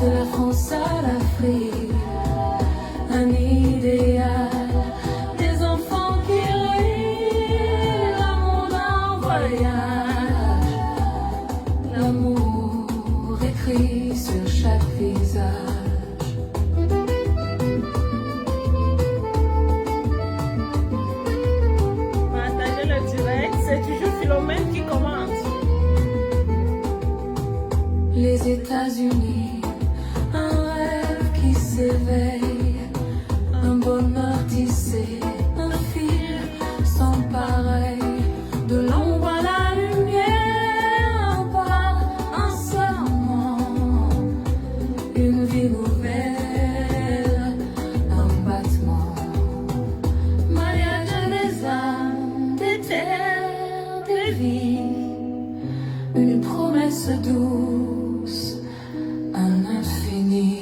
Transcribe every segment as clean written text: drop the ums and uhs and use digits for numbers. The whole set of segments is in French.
De la France à l'Afrique, un idéal, des enfants qui rêvent, l'amour d'un voyage, l'amour écrit sur chaque visage. Partagez le direct, c'est toujours Philomène qui commence. Les États-Unis, un rêve qui s'éveille, un bonheur tissé, un fil sans pareil, de l'ombre à la lumière, un pas, un serment, une vie nouvelle, un battement, mariage des âmes, des terres, des vies, une promesse douce, un infini,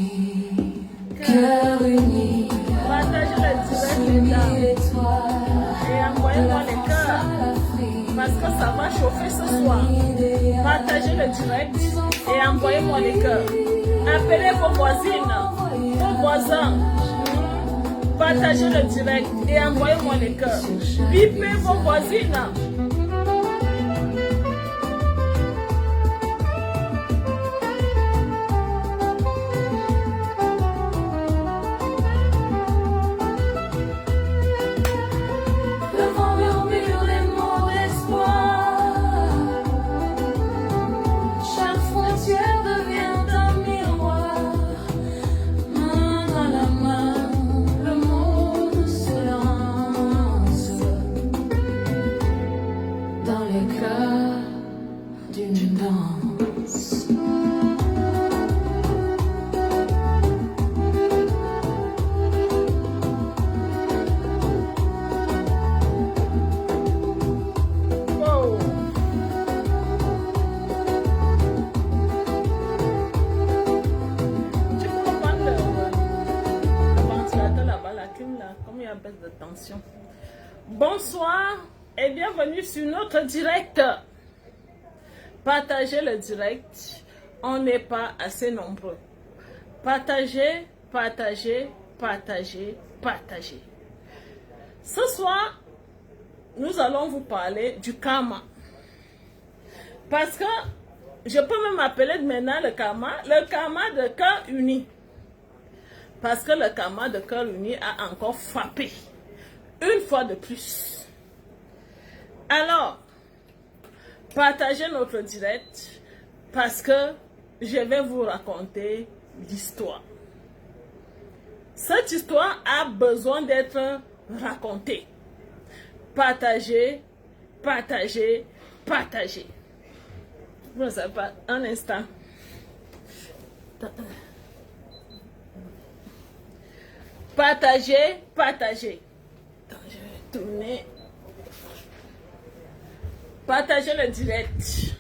cœur uni, Partagez le direct, sous les mille dames. étoiles, Et de envoyez-moi la les France cœurs. à l'Afrique, Parce que ça va chauffer ce soir. un idéal, Partagez le direct et envoyez-moi les cœurs. Appelez vos voisines, vos voisins. Partagez le direct et envoyez-moi les cœurs. Bipez vos voisines. le vent murmure des mots d'espoir, chaque frontière devient un miroir, main dans la main, le monde se lance dans l'éclat d'une danse. Wow. Tu peux prendre le ventilateur là-bas, la clim là, comme il y a baisse de tension. Bonsoir et bienvenue sur notre direct. Partagez le direct. On n'est pas assez nombreux. Partagez, partagez, partagez, partagez. Ce soir, nous allons vous parler du karma. Parce que je peux même appeler maintenant le karma de cœur uni. Parce que le karma de cœur uni a encore frappé. Une fois de plus. Alors, partagez notre direct parce que je vais vous raconter l'histoire. Cette histoire a besoin d'être racontée. Partagez, partagez, partagez. Vous ne savez pas, un instant. Partagez, partagez. Attends, je vais tourner. Partagez le direct.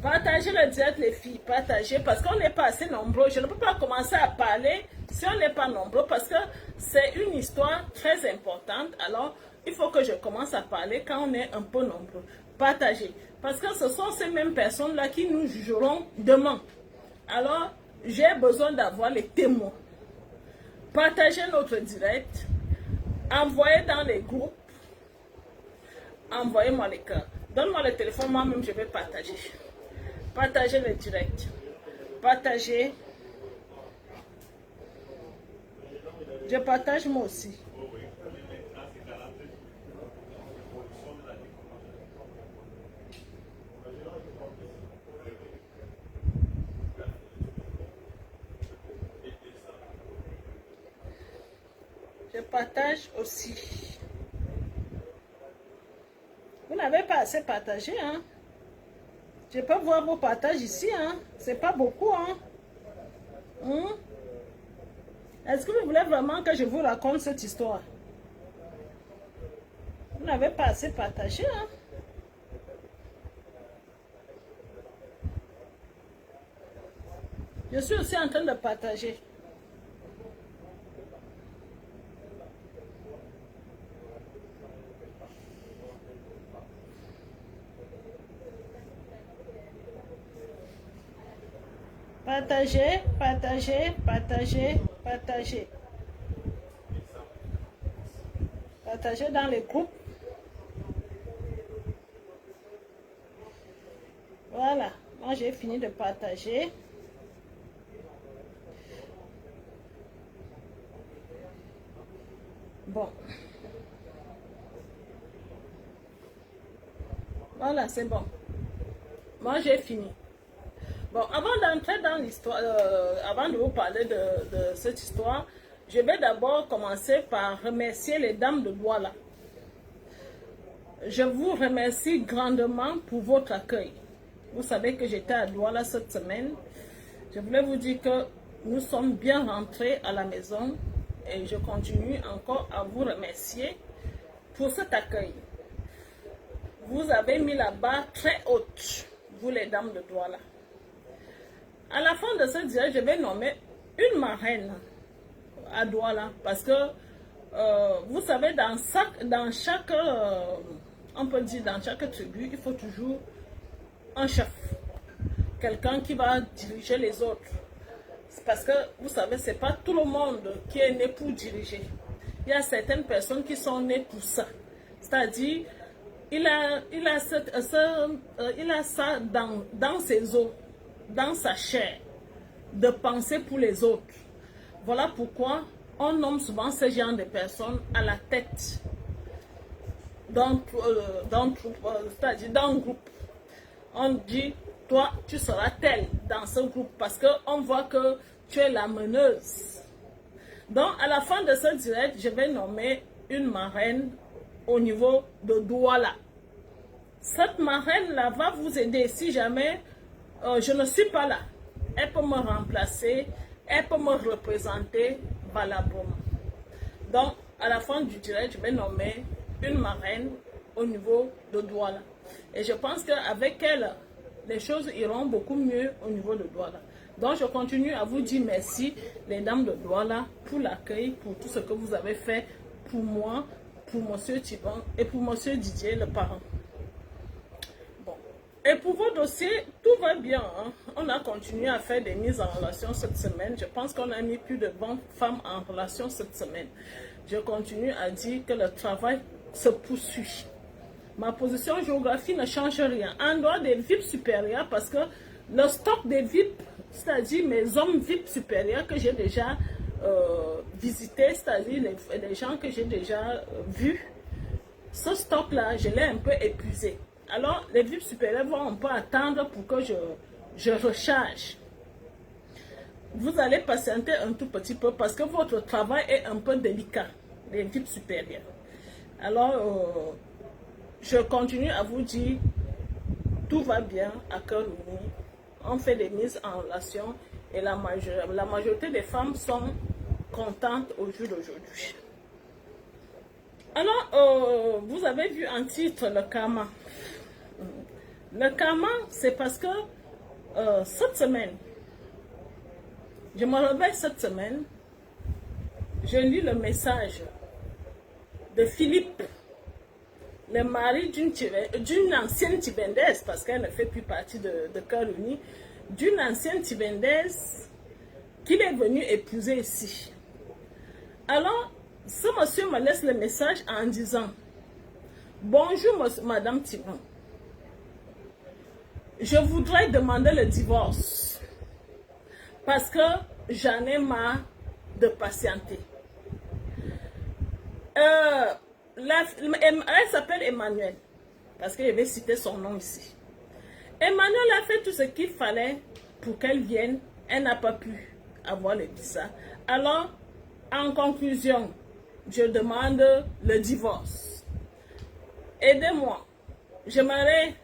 Partagez le direct, les filles. Partagez parce qu'on n'est pas assez nombreux. Je ne peux pas commencer à parler si on n'est pas nombreux parce que c'est une histoire très importante. Alors, il faut que je commence à parler quand on est un peu nombreux. Partagez. Parce que ce sont ces mêmes personnes-là qui nous jugeront demain. Alors, j'ai besoin d'avoir les témoins. Partagez notre direct. Envoyez dans les groupes. Envoyez-moi les cœurs. Donne-moi le téléphone, moi-même je vais partager. Partagez le direct. Partagez. Je partage moi aussi. Je partage aussi. Vous n'avez pas assez partagé, hein? Je peux voir vos partages ici, hein? C'est pas beaucoup, hein? Est-ce que vous voulez vraiment que je vous raconte cette histoire? Vous n'avez pas assez partagé, hein? Je suis aussi en train de partager. Partagez, partagez, partagez, partagez. Partagez dans les groupes. Voilà, moi j'ai fini de partager. Bon. Voilà, c'est bon. Moi j'ai fini. Bon, avant d'entrer dans l'histoire, avant de vous parler de cette histoire, je vais d'abord commencer par remercier les dames de Douala. Je vous remercie grandement pour votre accueil. Vous savez que j'étais à Douala cette semaine. Je voulais vous dire que nous sommes bien rentrés à la maison et je continue encore à vous remercier pour cet accueil. Vous avez mis la barre très haute, vous les dames de Douala. À la fin de ce direct, je vais nommer une marraine à Douala parce que vous savez, dans chaque on peut dire dans chaque tribu, il faut toujours un chef, quelqu'un qui va diriger les autres. Parce que vous savez, c'est pas tout le monde qui est né pour diriger. Il y a certaines personnes qui sont nées pour ça. C'est-à-dire, il a ça dans ses os, dans sa chair, de penser pour les autres. Voilà pourquoi on nomme souvent ce genre de personnes à la tête c'est-à-dire dans un groupe. On dit, toi, tu seras tel dans ce groupe parce qu'on voit que tu es la meneuse. Donc, à la fin de ce direct, je vais nommer une marraine au niveau de Douala. Cette marraine-là va vous aider si jamais je ne suis pas là. Elle peut me remplacer, elle peut me représenter valablement. Donc, à la fin du direct, je vais nommer une marraine au niveau de Douala. Et je pense qu'avec elle, les choses iront beaucoup mieux au niveau de Douala. Donc, je continue à vous dire merci, les dames de Douala, pour l'accueil, pour tout ce que vous avez fait pour moi, pour M. Thiban et pour M. Didier, le parent. Bon. Et pour vos dossiers, tout va bien. Hein? On a continué à faire des mises en relation cette semaine. Je pense qu'on a mis plus de 20 femmes en relation cette semaine. Je continue à dire que le travail se poursuit. Ma position géographique ne change rien. En dehors des VIP supérieurs, parce que le stock des VIP, c'est-à-dire mes hommes VIP supérieurs que j'ai déjà visités, c'est-à-dire les gens que j'ai déjà vus, ce stock-là, je l'ai un peu épuisé. Alors, les VIP supérieurs vont un peu attendre pour que je recharge. Vous allez patienter un tout petit peu parce que votre travail est un peu délicat, les VIP supérieurs. Alors, je continue à vous dire, tout va bien à Cœur-Uni. On fait des mises en relation et la majorité des femmes sont contentes au jour d'aujourd'hui. Alors, vous avez vu en titre le karma. Le karma, c'est parce que cette semaine, je me réveille cette semaine, je lis le message de Philippe, le mari d'une ancienne Tibendaise, parce qu'elle ne fait plus partie de Cœur-Uni, d'une ancienne Tibendaise qu'il est venu épouser ici. Alors, ce monsieur me laisse le message en disant, bonjour madame Thiban, je voudrais demander le divorce parce que j'en ai marre de patienter. Elle s'appelle Emmanuel, parce que je vais citer son nom ici. Emmanuel a fait tout ce qu'il fallait pour qu'elle vienne. Elle n'a pas pu avoir le visa. Alors, en conclusion, je demande le divorce. Aidez-moi. J'aimerais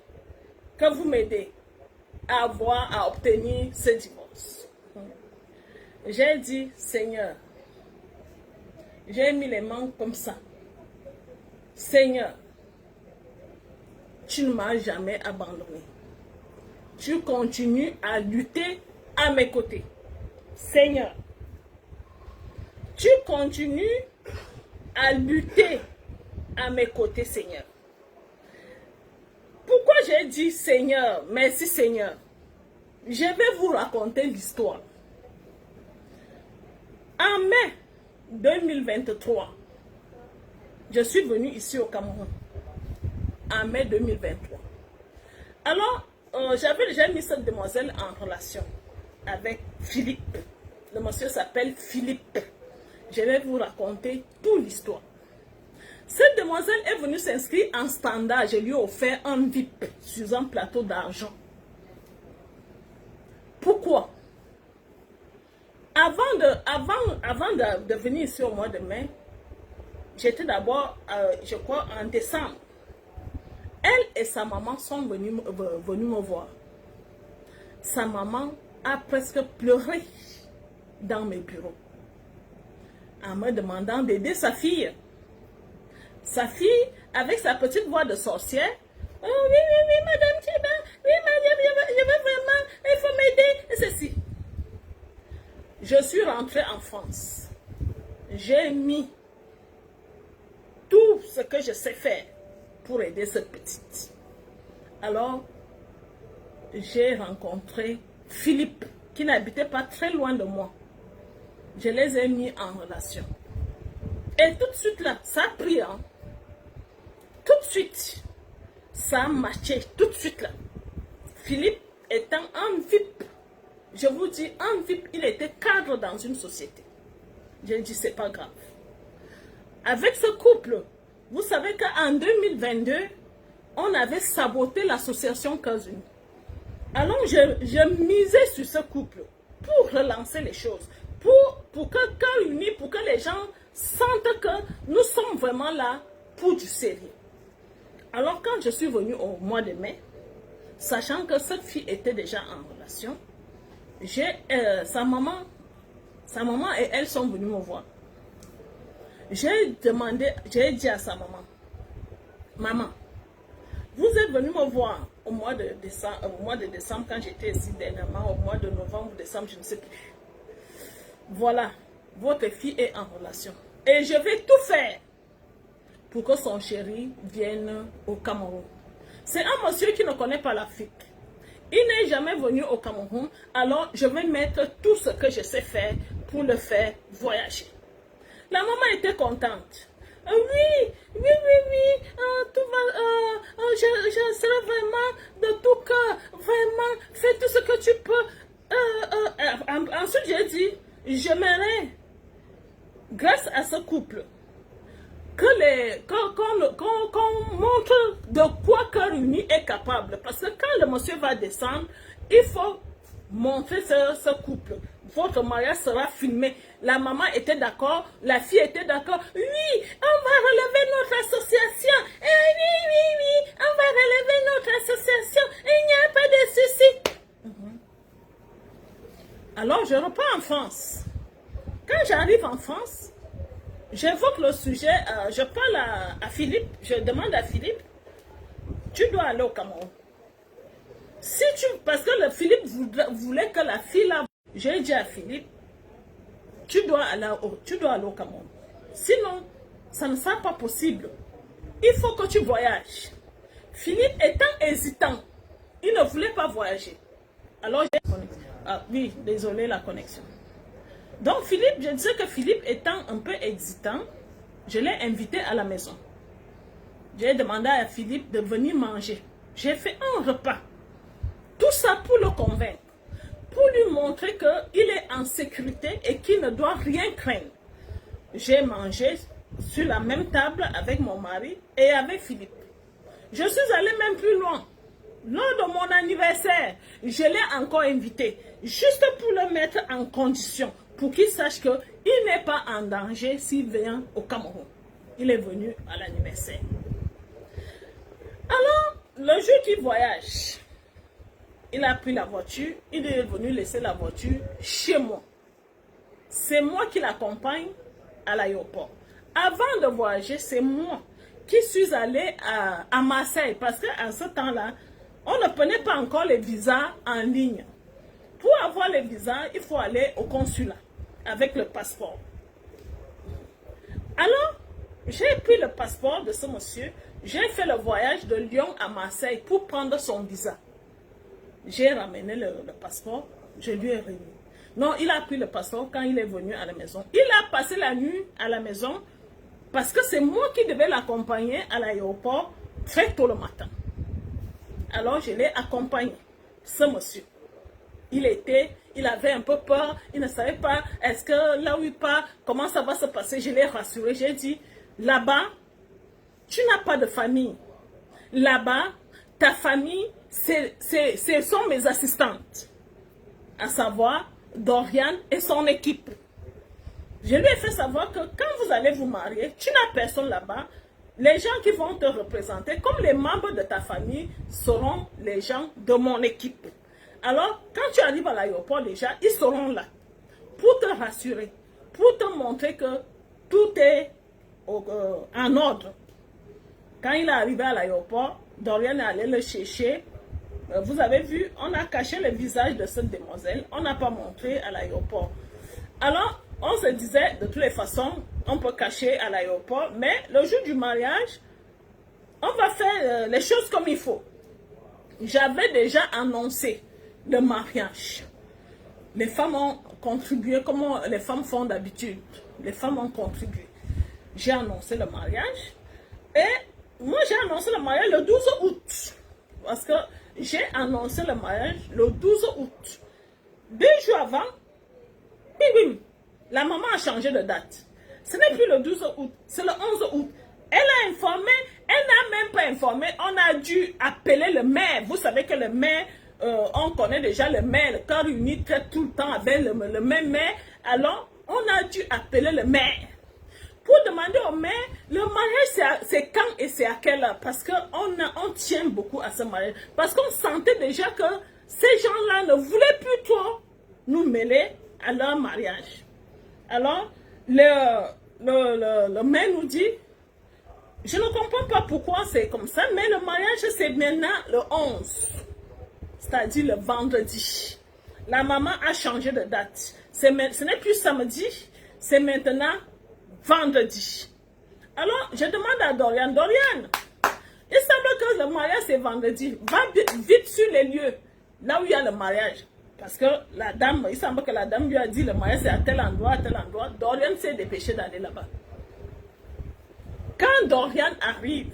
que vous m'aidez à obtenir ce divorce. J'ai dit, Seigneur, j'ai mis les mains comme ça. Seigneur, tu ne m'as jamais abandonné. Tu continues à lutter à mes côtés. Seigneur, tu continues à lutter à mes côtés, Seigneur. Pourquoi j'ai dit Seigneur, merci Seigneur? je vais vous raconter l'histoire. En mai 2023, je suis venue ici au Cameroun. En mai 2023. Alors, j'avais déjà mis cette demoiselle en relation avec Philippe. Le monsieur s'appelle Philippe. Je vais vous raconter toute l'histoire. Cette demoiselle est venue s'inscrire en standard. Je lui ai offert un VIP sur un plateau d'argent. Pourquoi? Avant de venir ici au mois de mai, j'étais d'abord, je crois, en décembre. Elle et sa maman sont venues me voir. Sa maman a presque pleuré dans mes bureaux en me demandant d'aider sa fille. Sa fille, avec sa petite voix de sorcière, oh oui, madame Thieba, oui, madame, je veux vraiment, il faut m'aider, et ceci. Je suis rentrée en France. J'ai mis tout ce que je sais faire pour aider cette petite. Alors, j'ai rencontré Philippe, qui n'habitait pas très loin de moi. Je les ai mis en relation. Et tout de suite là, ça a pris, hein. Tout de suite, ça a matché, tout de suite là. Philippe étant un VIP, je vous dis, un VIP, il était cadre dans une société. Je dis, c'est pas grave. Avec ce couple, vous savez qu'en 2022, on avait saboté l'association Kazuni. Alors, je misais sur ce couple pour relancer les choses, pour que Kazuni, pour que les gens sentent que nous sommes vraiment là pour du sérieux. Alors, quand je suis venue au mois de mai, sachant que cette fille était déjà en relation, sa maman et elle sont venues me voir. J'ai dit à sa maman, maman, vous êtes venue me voir au mois de décembre quand j'étais ici dernièrement, au mois de novembre, décembre, je ne sais plus. Voilà, votre fille est en relation. Et je vais tout faire pour que son chéri vienne au Cameroun. C'est un monsieur qui ne connaît pas l'Afrique. Il n'est jamais venu au Cameroun, alors je vais mettre tout ce que je sais faire pour le faire voyager. La maman était contente. Oui, tout va, je serai vraiment de tout cœur, vraiment, fais tout ce que tu peux. Ensuite, j'ai dit, j'aimerais, grâce à ce couple, qu'on montre de quoi Karuni est capable. Parce que quand le monsieur va descendre, il faut montrer ce couple. Votre mariage sera filmé. La maman était d'accord, la fille était d'accord. Oui, on va relever notre association. Oui, on va relever notre association. Il n'y a pas de souci. Alors, je repars en France. Quand j'arrive en France, j'évoque le sujet, je parle à Philippe, je demande à Philippe, tu dois aller au Cameroun. Parce que le Philippe voulait que la fille là, j'ai dit à Philippe, tu dois aller au Cameroun. Sinon, ça ne sera pas possible. Il faut que tu voyages. Philippe étant hésitant, il ne voulait pas voyager. Alors, oui, désolé la connexion. Donc Philippe, je disais que Philippe étant un peu hésitant, je l'ai invité à la maison. J'ai demandé à Philippe de venir manger. J'ai fait un repas. Tout ça pour le convaincre. Pour lui montrer qu'il est en sécurité et qu'il ne doit rien craindre. J'ai mangé sur la même table avec mon mari et avec Philippe. Je suis allée même plus loin. Lors de mon anniversaire, je l'ai encore invité. Juste pour le mettre en condition. Pour qu'il sache qu'il n'est pas en danger s'il vient au Cameroun. Il est venu à l'anniversaire. Alors, le jour qu'il voyage, il a pris la voiture, il est venu laisser la voiture chez moi. C'est moi qui l'accompagne à l'aéroport. Avant de voyager, c'est moi qui suis allée à Marseille. Parce qu'à ce temps-là, on ne prenait pas encore les visas en ligne. Pour avoir les visas, il faut aller au consulat avec le passeport. Alors, j'ai pris le passeport de ce monsieur. J'ai fait le voyage de Lyon à Marseille pour prendre son visa. J'ai ramené le passeport, je lui ai remis. Non, il a pris le passeport quand il est venu à la maison. Il a passé la nuit à la maison parce que c'est moi qui devais l'accompagner à l'aéroport très tôt le matin. Alors, je l'ai accompagné, ce monsieur. Il avait un peu peur, il ne savait pas, est-ce que là où il part, comment ça va se passer. Je l'ai rassuré, j'ai dit, là-bas, tu n'as pas de famille. Là-bas, ta famille, ce sont mes assistantes, à savoir Dorian et son équipe. Je lui ai fait savoir que quand vous allez vous marier, tu n'as personne là-bas. Les gens qui vont te représenter, comme les membres de ta famille, seront les gens de mon équipe. Alors, quand tu arrives à l'aéroport déjà, ils seront là pour te rassurer, pour te montrer que tout est en ordre. Quand il est arrivé à l'aéroport, Dorian est allé le chercher. Vous avez vu, on a caché le visage de cette demoiselle. On n'a pas montré à l'aéroport. Alors, on se disait, de toutes les façons, on peut cacher à l'aéroport. Mais le jour du mariage, on va faire les choses comme il faut. J'avais déjà annoncé le mariage. Les femmes ont contribué comme les femmes font d'habitude. Les femmes ont contribué. J'ai annoncé le mariage. Et moi, j'ai annoncé le mariage le 12 août. Parce que j'ai annoncé le mariage le 12 août. 2 jours avant, bim, bim, la maman a changé de date. Ce n'est plus le 12 août, c'est le 11 août. Elle a informé, elle n'a même pas informé. On a dû appeler le maire. Vous savez que le maire, on connaît déjà le maire. Le corps uni traite tout le temps avec le même maire. Alors, on a dû appeler le maire pour demander au maire, le mariage c'est quand et c'est à quelle heure. Parce qu'on tient beaucoup à ce mariage. Parce qu'on sentait déjà que ces gens-là ne voulaient plus trop nous mêler à leur mariage. Alors, le maire nous dit, je ne comprends pas pourquoi c'est comme ça, mais le mariage c'est maintenant le 11, c'est-à-dire le vendredi. La maman a changé de date. Ce n'est plus samedi, c'est maintenant vendredi. Alors, je demande à Dorian, Dorian, il semble que le mariage c'est vendredi. Va vite sur les lieux, là où il y a le mariage. Parce que la dame, il semble que la dame lui a dit le mariage c'est à tel endroit, à tel endroit. Dorian s'est dépêché d'aller là-bas. Quand Dorian arrive,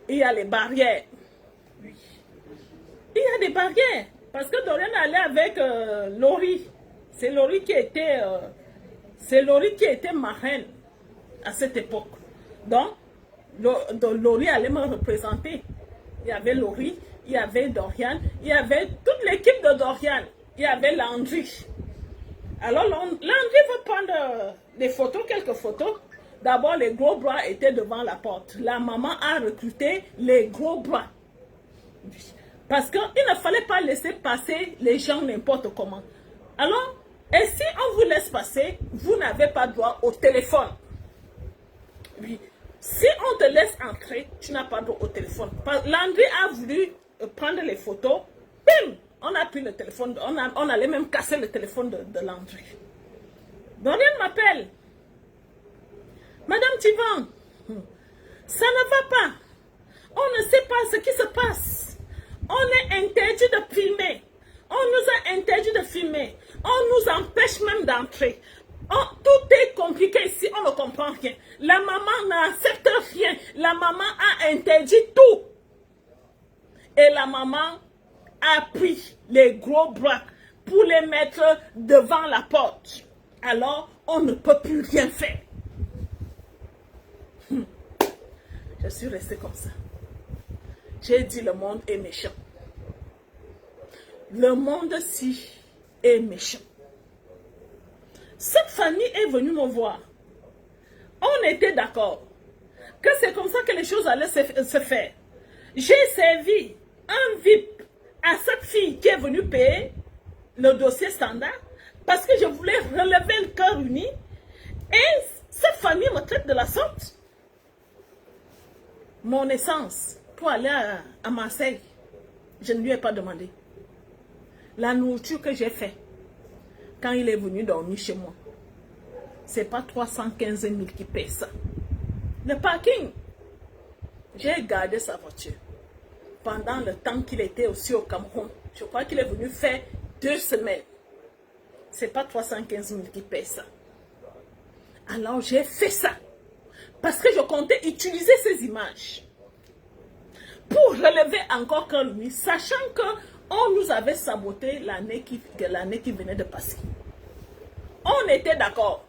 il y a les barrières. Oui. Il y a des barrières. Parce que Dorian allait avec Laurie. C'est Laurie qui était... marraine à cette époque. Donc, Laurie allait me représenter. Il y avait Laurie, il y avait Dorian, il y avait toute l'équipe de Dorian. Il y avait Landry. Alors, Landry veut prendre des photos, quelques photos. D'abord, les gros bras étaient devant la porte. La maman a recruté les gros bras. Parce qu'il ne fallait pas laisser passer les gens n'importe comment. Alors, et si on vous laisse passer, vous n'avez pas droit au téléphone. Oui. Si on te laisse entrer, tu n'as pas droit au téléphone. Landry a voulu prendre les photos. Bim! On a pris le téléphone. On allait même casser le téléphone de Landry. Dorian m'appelle. Madame Tivan, ça ne va pas. On ne sait pas ce qui se passe. On est interdit de filmer. On nous a interdit de filmer. On nous empêche même d'entrer. Tout est compliqué ici, on ne comprend rien. La maman n'accepte rien. La maman a interdit tout. Et la maman a pris les gros bras pour les mettre devant la porte. Alors, on ne peut plus rien faire. Je suis restée comme ça. J'ai dit le monde est méchant. Le monde-ci est méchant. Cette famille est venue me voir. On était d'accord que c'est comme ça que les choses allaient se faire. J'ai servi un VIP à cette fille qui est venue payer le dossier standard parce que je voulais relever le cœur uni et cette famille me traite de la sorte. Mon essence pour aller à Marseille, je ne lui ai pas demandé. La nourriture que j'ai fait quand il est venu dormir chez moi, c'est pas 315 000 qui paye ça. Le parking, j'ai gardé sa voiture. pendant le temps qu'il était aussi au Cameroun. Je crois qu'il est venu faire 2 semaines. Ce n'est pas 315 000 qui paye ça. Alors j'ai fait ça. Parce que je comptais utiliser ces images pour relever encore Kalumi, sachant qu'on nous avait saboté l'année qui venait de passer. On était d'accord.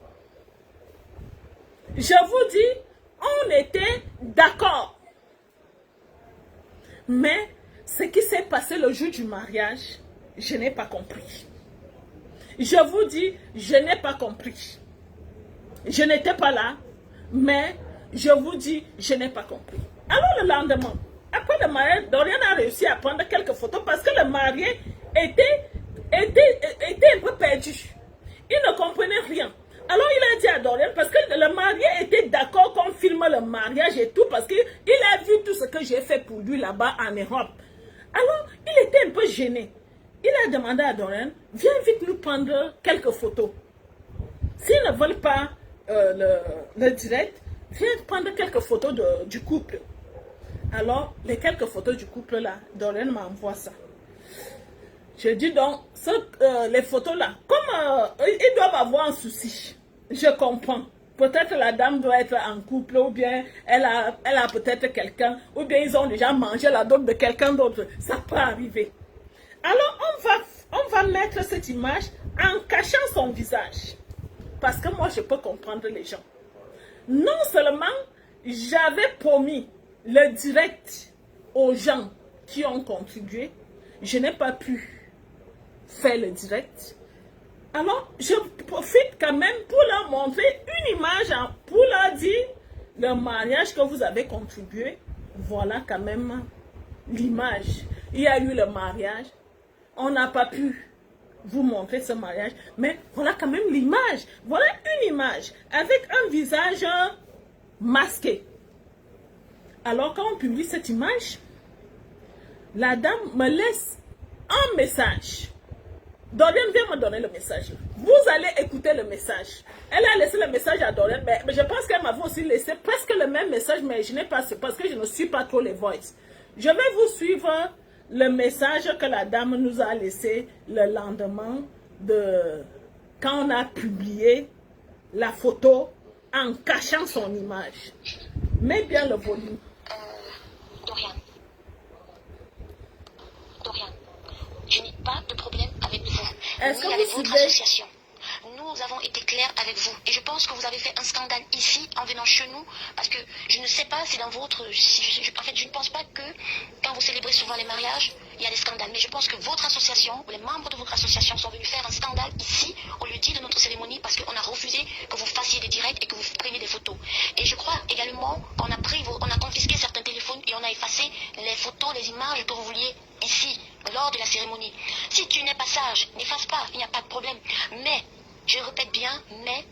Je vous dis, on était d'accord. Mais ce qui s'est passé le jour du mariage, je n'ai pas compris. Je vous dis, je n'ai pas compris. Je n'étais pas là, mais je vous dis, je n'ai pas compris. Alors le lendemain, après le mariage, Dorian a réussi à prendre quelques photos parce que le marié était un peu perdu. Il ne comprenait rien. Alors il a dit à Dorian, parce que le marié était d'accord qu'on filme le mariage et tout, parce qu'il a vu tout ce que j'ai fait pour lui là-bas en Europe. Alors il était un peu gêné. Il a demandé à Dorian, viens vite nous prendre quelques photos. S'ils ne veulent pas le direct, viens prendre quelques photos du couple. Alors, les quelques photos du couple là, Dorian m'envoie ça. Je dis donc, les photos là, comme ils doivent avoir un souci, je comprends. Peut-être la dame doit être en couple, ou bien elle a peut-être quelqu'un, ou bien ils ont déjà mangé la dot de quelqu'un d'autre. Ça peut arriver. Alors, on va mettre cette image en cachant son visage. Parce que moi, je peux comprendre les gens. Non seulement, j'avais promis le direct aux gens qui ont contribué, je n'ai pas pu faire le direct. Alors, je profite quand même pour leur montrer une image, pour leur dire le mariage que vous avez contribué. Voilà quand même l'image. Il y a eu le mariage. On n'a pas pu vous montrer ce mariage, mais voilà quand même l'image. Voilà une image avec un visage masqué. Alors quand on publie cette image, la dame me laisse un message. Dorian vient me donner le message. Vous allez écouter le message. Elle a laissé le message à Dorian, mais je pense qu'elle m'avait aussi laissé presque le même message, mais je n'ai pas, parce que je ne suis pas trop les voices. Je vais vous suivre le message que la dame nous a laissé le lendemain quand on a publié la photo en cachant son image. Mets bien le volume. Dorian, je n'ai pas de problème avec vous, Est-ce ni que avec vous votre suivez? association. Nous avons été clairs avec vous. Et je pense que vous avez fait un scandale ici, en venant chez nous, parce que je ne sais pas si dans votre... en fait, je ne pense pas que quand vous célébrez souvent les mariages, il y a des scandales. Mais je pense que votre association, ou les membres de votre association sont venus faire un scandale ici, au lieu de notre cérémonie, parce qu'on a refusé que vous fassiez des directs et que vous preniez des photos. Et je crois également qu'on a confisqué certains téléphones et on a effacé les photos, les images que vous vouliez ici, lors de la cérémonie. Si tu n'es pas sage, n'efface pas, il n'y a pas de problème. Mais, je répète bien, mais,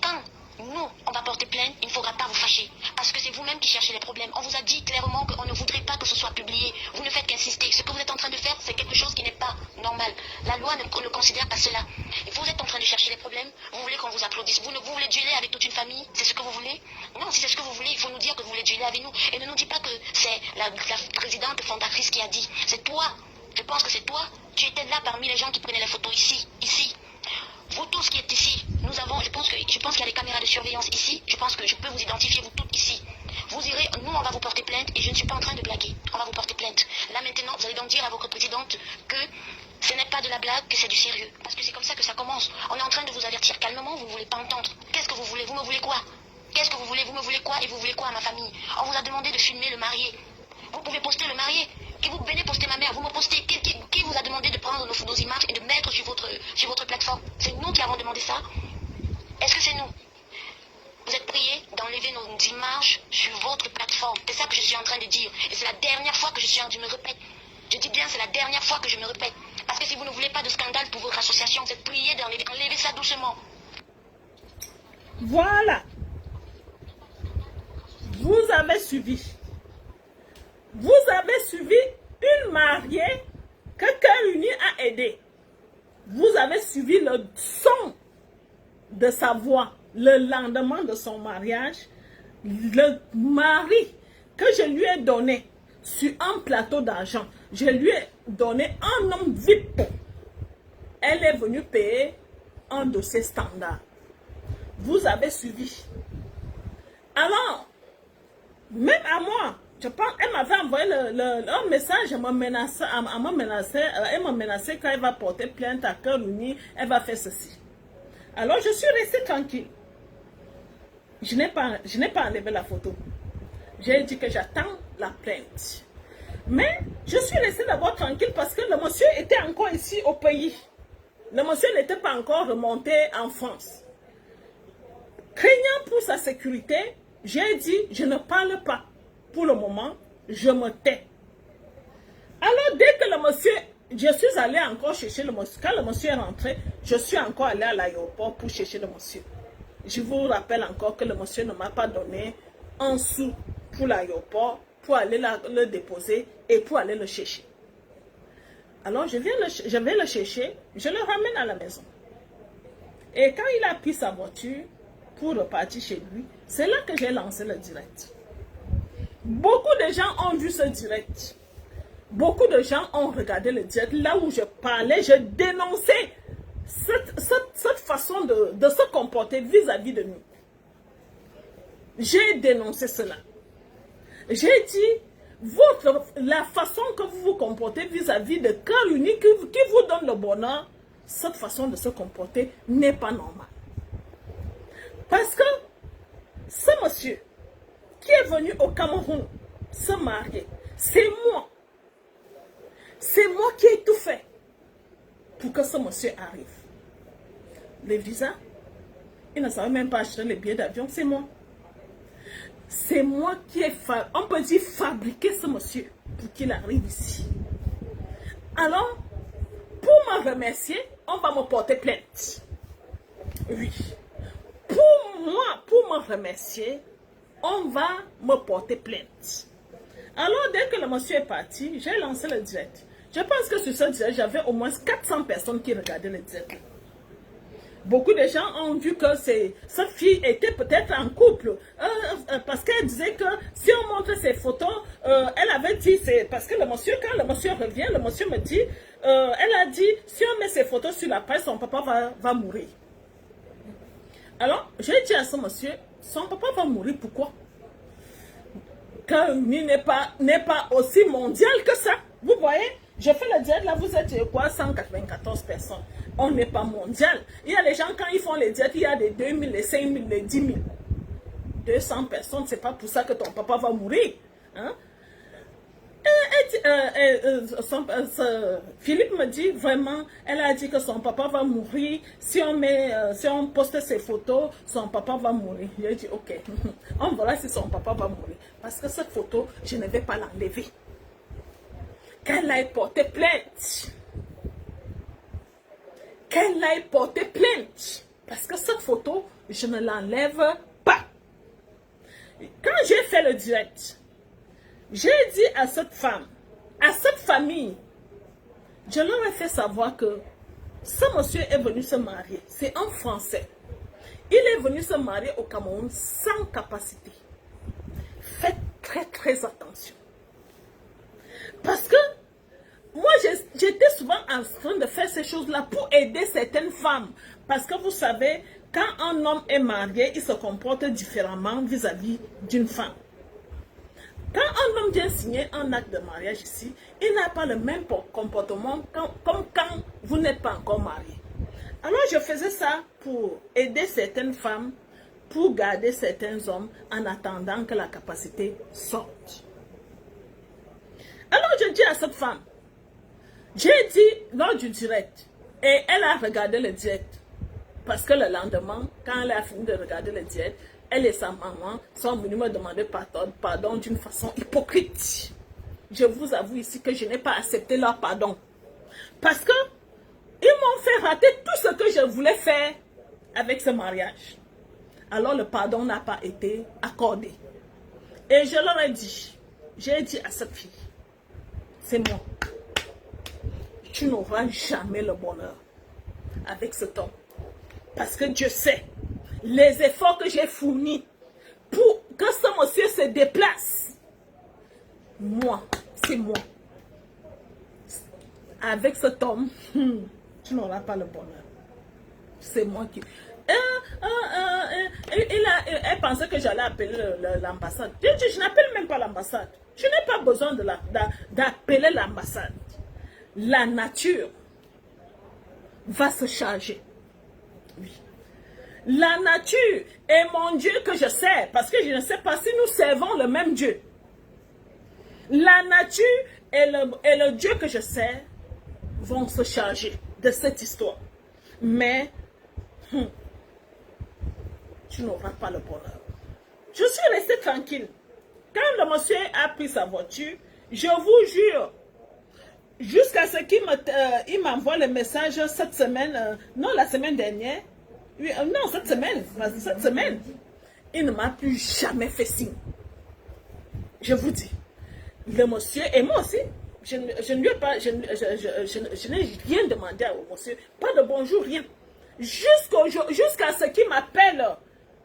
quand nous, on va porter plainte, il ne faudra pas vous fâcher. Parce que c'est vous-même qui cherchez les problèmes. On vous a dit clairement qu'on ne voudrait pas que ce soit publié. Vous ne faites qu'insister. Ce que vous êtes en train de faire, c'est quelque chose qui n'est pas normal. La loi ne considère pas cela. Et vous êtes en train de chercher les problèmes. Vous voulez qu'on vous applaudisse. Vous voulez dueler avec toute une famille. C'est ce que vous voulez? Non, si c'est ce que vous voulez, il faut nous dire que vous voulez dueler avec nous. Et ne nous dis pas que c'est la présidente fondatrice qui a dit. C'est toi. Je pense que c'est toi. Tu étais là parmi les gens qui prenaient les photos ici. Vous tous qui êtes ici, je pense qu'il y a des caméras de surveillance ici. Je pense que je peux vous identifier, vous toutes ici. Vous irez, nous on va vous porter plainte et je ne suis pas en train de blaguer. On va vous porter plainte. Là maintenant, vous allez donc dire à votre présidente que ce n'est pas de la blague, que c'est du sérieux. Parce que c'est comme ça que ça commence. On est en train de vous avertir calmement, vous ne voulez pas entendre. Qu'est-ce que vous voulez? Vous me voulez quoi? Qu'est-ce que vous voulez? Vous me voulez quoi? Et vous voulez quoi à ma famille? On vous a demandé de filmer le marié. Vous pouvez poster le marié. Et vous venez poster ma mère. Vous me postez. Qui vous a demandé de prendre nos images et de mettre sur votre plateforme? C'est nous qui avons demandé ça? Est-ce que c'est nous? Vous êtes priés d'enlever nos images sur votre plateforme. C'est ça que je suis en train de dire. Et c'est la dernière fois que je me répète. Je dis bien, c'est la dernière fois que je me répète. Parce que si vous ne voulez pas de scandale pour votre association, vous êtes priés d'enlever ça doucement. Voilà. Vous avez suivi. Vous avez suivi une mariée que Cœur Uni a aidée. Vous avez suivi le son de sa voix le lendemain de son mariage. Le mari que je lui ai donné, sur un plateau d'argent. Je lui ai donné un homme VIP. Elle est venue payer un dossier standard. Vous avez suivi. Alors, même à moi, je pense, elle m'avait envoyé un message, elle m'a menacé, elle m'a menacé quand elle va porter plainte à cœur uni, elle va faire ceci. Alors, je suis restée tranquille. Je n'ai pas enlevé la photo. J'ai dit que j'attends la plainte. Mais je suis restée d'abord tranquille parce que le monsieur était encore ici au pays. Le monsieur n'était pas encore remonté en France. Craignant pour sa sécurité, j'ai dit, je ne parle pas. Pour le moment, je me tais. Alors, dès que le monsieur, je suis allée encore chercher le monsieur. Quand le monsieur est rentré, je suis encore allée à l'aéroport pour chercher le monsieur. Je vous rappelle encore que le monsieur ne m'a pas donné un sou pour l'aéroport, pour aller le déposer et pour aller le chercher. Alors, je vais le chercher, je le ramène à la maison. Et quand il a pris sa voiture pour repartir chez lui, c'est là que j'ai lancé le direct. Beaucoup de gens ont vu ce direct. Beaucoup de gens ont regardé le direct. Là où je parlais, je dénonçais cette façon de se comporter vis-à-vis de nous. J'ai dénoncé cela. J'ai dit, la façon que vous vous comportez vis-à-vis de cœur unique qui vous donne le bonheur, cette façon de se comporter n'est pas normale. Parce que ce monsieur qui est venu au Cameroun se marier, c'est moi. C'est moi qui ai tout fait pour que ce monsieur arrive. Les visas, il ne savait même pas acheter les billets d'avion, c'est moi. C'est moi qui ai, on peut dire, fabriqué ce monsieur pour qu'il arrive ici. Alors, pour me remercier, on va me porter plainte. Oui. Pour moi, pour me remercier, on va me porter plainte. Alors, dès que le monsieur est parti, j'ai lancé le direct. Je pense que sur ce direct, j'avais au moins 400 personnes qui regardaient le direct. Beaucoup de gens ont vu que cette fille était peut-être en couple. Parce qu'elle disait que si on montre ses photos, elle avait dit, c'est parce que le monsieur, quand le monsieur revient, le monsieur me dit, elle a dit, si on met ses photos sur la presse, son papa va mourir. Alors, j'ai dit à ce monsieur, son papa va mourir, pourquoi? Car lui n'est pas aussi mondial que ça. Vous voyez, je fais le direct, là, vous êtes quoi, 194 personnes. On n'est pas mondial. Il y a les gens, quand ils font les directs, il y a des 2000, les 5000, les 10 000. 200 personnes, c'est pas pour ça que ton papa va mourir. Hein? Philippe me dit vraiment, elle a dit que son papa va mourir. Si on poste ses photos, son papa va mourir. J'ai dit ok, on verra si son papa va mourir. Parce que cette photo, je ne vais pas l'enlever. Qu'elle aille porter plainte. Qu'elle aille porter plainte. Parce que cette photo, je ne l'enlève pas. Quand j'ai fait le direct, j'ai dit à cette femme, à cette famille, je leur ai fait savoir que ce monsieur est venu se marier. C'est un Français. Il est venu se marier au Cameroun sans capacité. Faites très très attention. Parce que moi, j'étais souvent en train de faire ces choses-là pour aider certaines femmes. Parce que vous savez, quand un homme est marié, il se comporte différemment vis-à-vis d'une femme. Quand un homme vient signer un acte de mariage ici, il n'a pas le même comportement comme quand vous n'êtes pas encore marié. Alors, je faisais ça pour aider certaines femmes, pour garder certains hommes en attendant que la capacité sorte. Alors, je dis à cette femme, j'ai dit lors du direct, et elle a regardé le direct, parce que le lendemain, quand elle a fini de regarder le direct, elle et sa maman sont venus me demander pardon d'une façon hypocrite. Je vous avoue ici que je n'ai pas accepté leur pardon. Parce que ils m'ont fait rater tout ce que je voulais faire avec ce mariage. Alors le pardon n'a pas été accordé. Et je leur ai dit, j'ai dit à cette fille, c'est moi. Tu n'auras jamais le bonheur avec cet homme. Parce que Dieu sait les efforts que j'ai fournis pour que ce monsieur se déplace. Moi, c'est moi. Avec cet homme, tu n'auras pas le bonheur. C'est moi qui... Elle pensait que j'allais appeler l'ambassade. Je n'appelle même pas l'ambassade. Je n'ai pas besoin d'appeler l'ambassade. La nature va se charger. Oui. La nature est mon Dieu que je sers, parce que je ne sais pas si nous servons le même Dieu. La nature et le Dieu que je sers vont se charger de cette histoire. Mais tu n'auras pas le bonheur. Je suis restée tranquille. Quand le monsieur a pris sa voiture, je vous jure, jusqu'à ce qu'il m'envoie le message cette semaine, non la semaine dernière, non cette semaine, il ne m'a plus jamais fait signe. Je vous dis, le monsieur, et moi aussi, je ne lui ai pas, je n'ai rien demandé au monsieur, pas de bonjour, rien. Jusqu'à ce qu'il m'appelle,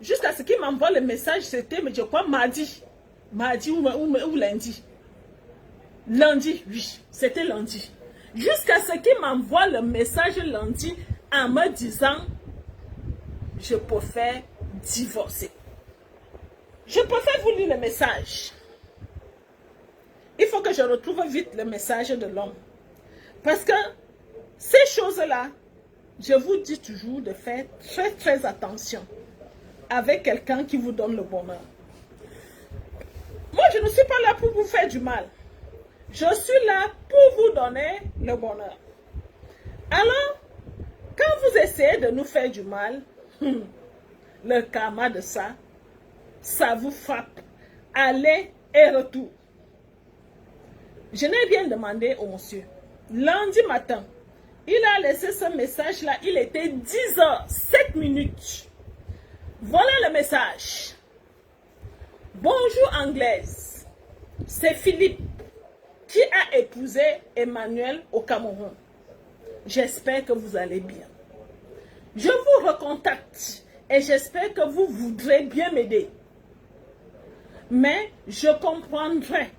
jusqu'à ce qu'il m'envoie le message, c'était, je crois, mardi ou lundi. Lundi, oui, c'était lundi. Jusqu'à ce qu'il m'envoie le message lundi en me disant, je préfère divorcer. Je préfère vous lire le message. Il faut que je retrouve vite le message de l'homme. Parce que ces choses-là, je vous dis toujours de faire très très attention avec quelqu'un qui vous donne le bonheur. Moi, je ne suis pas là pour vous faire du mal. Je suis là pour vous donner le bonheur. Alors, quand vous essayez de nous faire du mal, le karma de ça, ça vous frappe. Aller et retour. Je n'ai rien demandé au monsieur. Lundi matin, il a laissé ce message-là. Il était 10h07. Voilà le message. Bonjour Anglaise. C'est Philippe qui a épousé Emmanuel au Cameroun. J'espère que vous allez bien. Je vous recontacte et j'espère que vous voudrez bien m'aider. Mais je comprendrai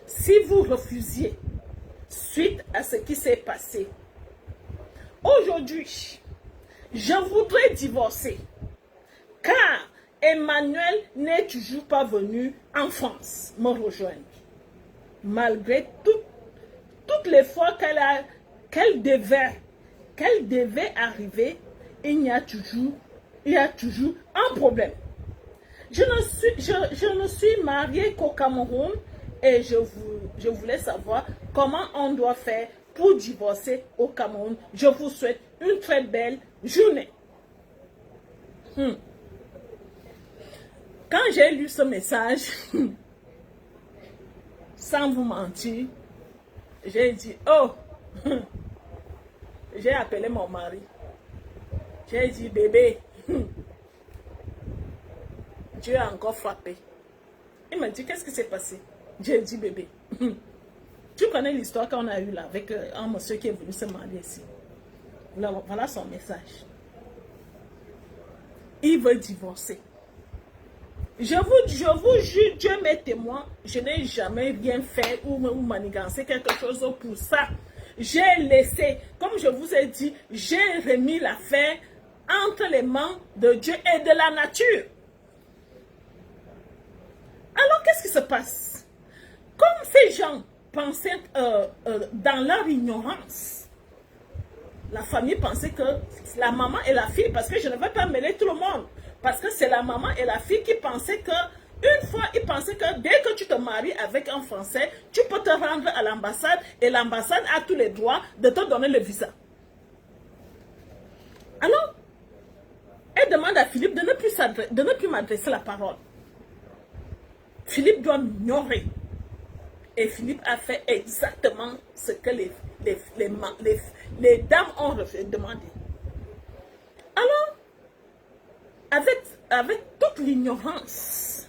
si vous refusiez suite à ce qui s'est passé. Aujourd'hui, je voudrais divorcer car Emmanuel n'est toujours pas venu en France me rejoindre. Malgré toutes les fois qu'elle devait arriver, il y a toujours un problème. Je ne suis mariée qu'au Cameroun et je voulais savoir comment on doit faire pour divorcer au Cameroun. Je vous souhaite une très belle journée. Quand j'ai lu ce message, sans vous mentir, j'ai dit, oh, j'ai appelé mon mari. J'ai dit, bébé, Dieu a encore frappé. Il m'a dit, qu'est-ce qui s'est passé? J'ai dit, bébé, tu connais l'histoire qu'on a eue là avec un monsieur qui est venu se marier ici. Voilà son message. Il veut divorcer. Je vous jure, Dieu m'est témoin, je n'ai jamais rien fait ou manigancé quelque chose pour ça. J'ai laissé, comme je vous ai dit, j'ai remis l'affaire entre les mains de Dieu et de la nature. Alors, qu'est-ce qui se passe? Comme ces gens pensaient dans leur ignorance, la famille pensait que la maman et la fille, parce que je ne vais pas mêler tout le monde, parce que c'est la maman et la fille qui pensaient que, une fois, ils pensaient que dès que tu te maries avec un Français, tu peux te rendre à l'ambassade et l'ambassade a tous les droits de te donner le visa. Alors, elle demande à Philippe de ne plus m'adresser la parole. Philippe doit m'ignorer. Et Philippe a fait exactement ce que les dames ont demandé. Alors, avec toute l'ignorance,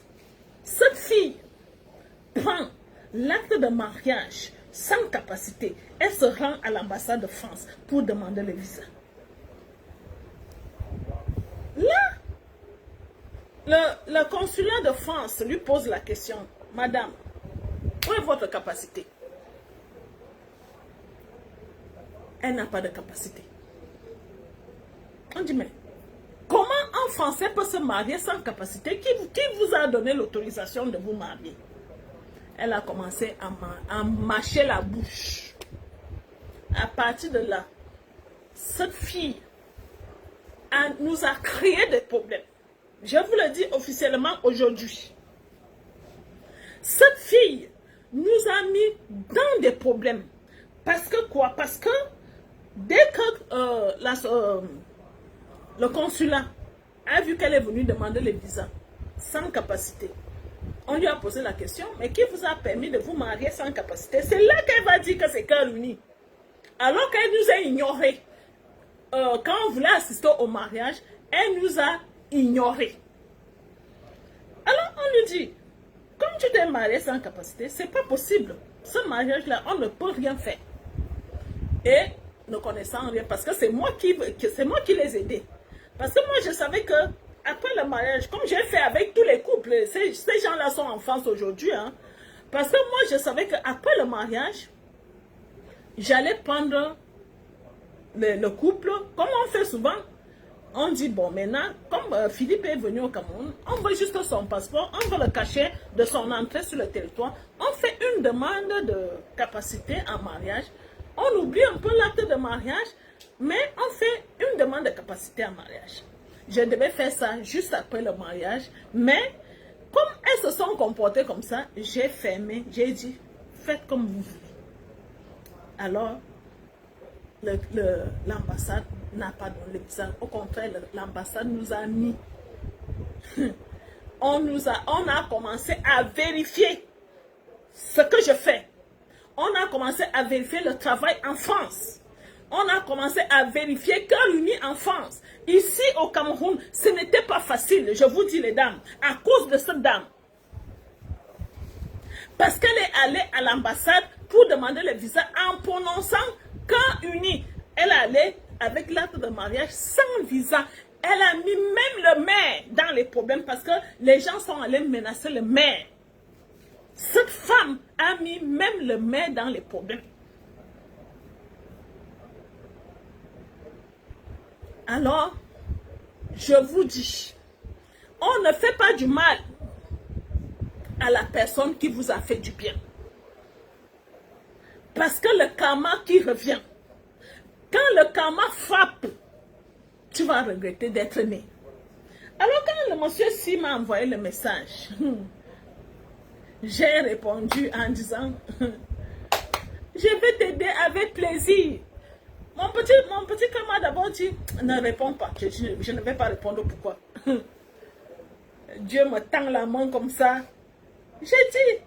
cette fille prend l'acte de mariage sans capacité. Elle se rend à l'ambassade de France pour demander le visa. Là, le consulat de France lui pose la question, Madame, où est votre capacité? elle n'a pas de capacité. On dit, mais comment un Français peut se marier sans capacité? Qui vous a donné l'autorisation de vous marier? Elle a commencé à mâcher la bouche. À partir de là, cette fille nous a créé des problèmes. Je vous le dis officiellement aujourd'hui. Cette fille nous a mis dans des problèmes. Parce que quoi? Parce que dès que le consulat a vu qu'elle est venue demander les visas sans capacité, on lui a posé la question, mais qui vous a permis de vous marier sans capacité? C'est là qu'elle va dire que c'est cœur uni. Alors qu'elle nous a ignorés. Quand on voulait assister au mariage, elle nous a ignorés. Alors on lui dit, comme tu t'es marié sans capacité, c'est pas possible. Ce mariage-là, on ne peut rien faire. Et ne connaissant rien, parce que c'est moi qui les aidais. Parce que moi, je savais que après le mariage, comme j'ai fait avec tous les couples, ces gens-là sont en France aujourd'hui, hein, parce que moi, je savais qu'après le mariage, j'allais prendre le couple, comme on fait souvent. On dit, bon, maintenant, comme Philippe est venu au Cameroun, on veut juste son passeport, on veut le cacher de son entrée sur le territoire. On fait une demande de capacité en mariage. On oublie un peu l'acte de mariage, mais on fait une demande de capacité en mariage. Je devais faire ça juste après le mariage, mais comme elles se sont comportées comme ça, j'ai fermé, j'ai dit, faites comme vous voulez. Alors, l'ambassade n'a pas donné le visa. Au contraire, l'ambassade nous a mis. On a commencé à vérifier ce que je fais. On a commencé à vérifier le travail en France. On a commencé à vérifier Cœur Uni en France. Ici au Cameroun, ce n'était pas facile, je vous dis les dames, à cause de cette dame. Parce qu'elle est allée à l'ambassade pour demander le visa en prononçant Cœur Uni. Elle est allée avec l'acte de mariage sans visa. Elle a mis même le maire dans les problèmes parce que les gens sont allés menacer le maire. Cette femme a mis même le maire dans les problèmes. Alors, je vous dis, on ne fait pas du mal à la personne qui vous a fait du bien. Parce que le karma qui revient, quand le karma frappe, tu vas regretter d'être né. Alors quand le monsieur Si m'a envoyé le message, j'ai répondu en disant, je vais t'aider avec plaisir. Mon petit camarade d'abord dit, ne réponds pas. Je ne vais pas répondre pourquoi. Dieu me tend la main comme ça. J'ai dit,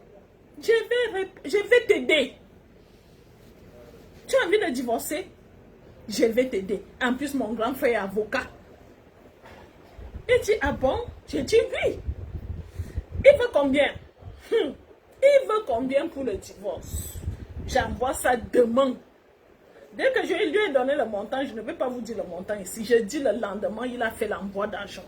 je vais t'aider. Tu as envie de divorcer? Je vais t'aider. En plus, mon grand frère est avocat. Il dit, ah bon? J'ai dit oui. Il veut combien? Il veut combien pour le divorce? J'envoie ça demain. Dès que je lui ai donné le montant, je ne vais pas vous dire le montant ici. Je dis le lendemain, il a fait l'envoi d'argent.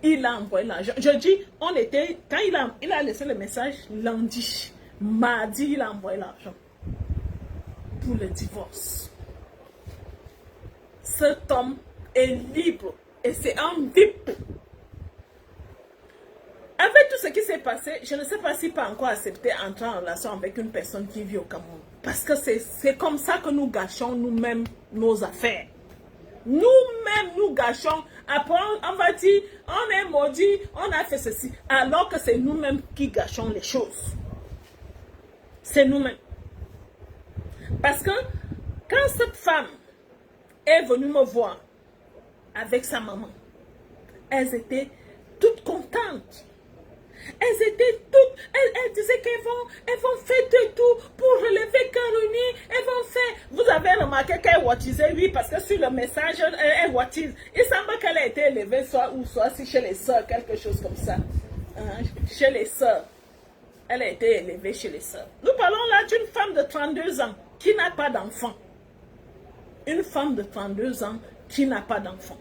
Il a envoyé l'argent. Je dis, on était, quand il a laissé le message lundi, mardi, il a envoyé l'argent pour le divorce. Cet homme est libre et c'est un VIP. Avec tout ce qui s'est passé, je ne sais pas s'il peut encore accepter entrer en relation avec une personne qui vit au Cameroun. Parce que c'est comme ça que nous gâchons nous-mêmes nos affaires. Nous-mêmes, nous gâchons. Après, on va dire, on est maudit, on a fait ceci. Alors que c'est nous-mêmes qui gâchons les choses. C'est nous-mêmes. Parce que quand cette femme est venue me voir avec sa maman, elles étaient toutes contentes. Elles étaient toutes, elles disaient qu'elles vont faire tout pour relever Cœur Uni. Elles vont faire. Vous avez remarqué qu'elle wattisait, oui, parce que sur le message, elle wattise. Il semble qu'elle a été élevée soit si chez les sœurs, quelque chose comme ça. Chez les sœurs. Elle a été élevée chez les sœurs. Nous parlons là d'une femme de 32 ans qui n'a pas d'enfant. Une femme de 32 ans qui n'a pas d'enfant.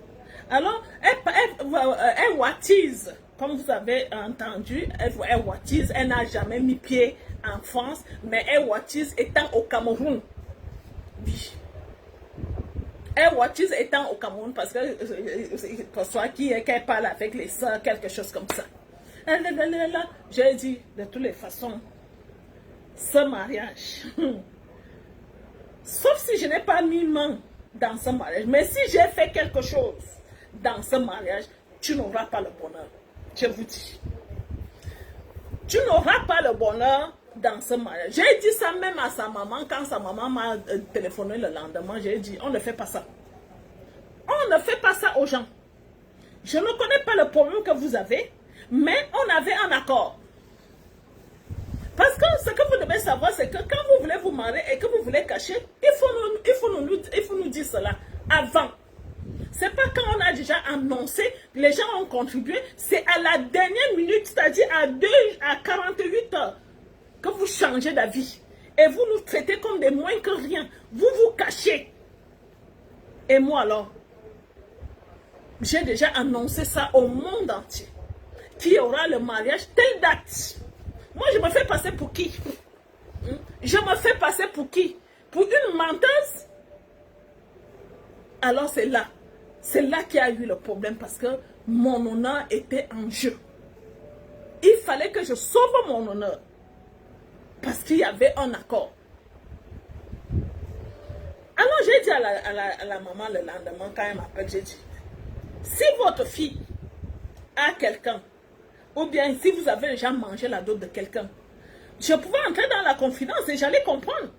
Alors, elle wattise. Comme vous avez entendu, elle wattise, elle n'a jamais mis pied en France, mais elle wattise étant au Cameroun. vie. Et Wattis étant au Cameroun, parce que soit qu'elle parle avec les soeurs, quelque chose comme ça. J'ai dit, de toutes les façons, ce mariage, sauf si je n'ai pas mis main dans ce mariage, mais si j'ai fait quelque chose dans ce mariage, tu n'auras pas le bonheur. Je vous dis. Tu n'auras pas le bonheur dans ce mariage. J'ai dit ça même à sa maman, quand sa maman m'a téléphoné le lendemain, j'ai dit, on ne fait pas ça. On ne fait pas ça aux gens. Je ne connais pas le problème que vous avez, mais on avait un accord. Parce que ce que vous devez savoir, c'est que quand vous voulez vous marier et que vous voulez cacher, il faut nous dire cela avant. C'est pas quand on a déjà annoncé, les gens ont contribué, c'est à la dernière minute, c'est-à-dire à 48 heures, que vous changez d'avis. Et vous nous traitez comme des moins que rien. Vous vous cachez. Et moi alors, j'ai déjà annoncé ça au monde entier. Qui aura le mariage, telle date. Moi, je me fais passer pour qui? Je me fais passer pour qui? Pour une menteuse? Alors c'est là. C'est là qu'il y a eu le problème parce que mon honneur était en jeu. Il fallait que je sauve mon honneur. Parce qu'il y avait un accord. Alors j'ai dit à la maman le lendemain quand elle m'appelle, j'ai dit, si votre fille a quelqu'un, ou bien si vous avez déjà mangé la dot de quelqu'un, je pouvais entrer dans la confidence et j'allais comprendre.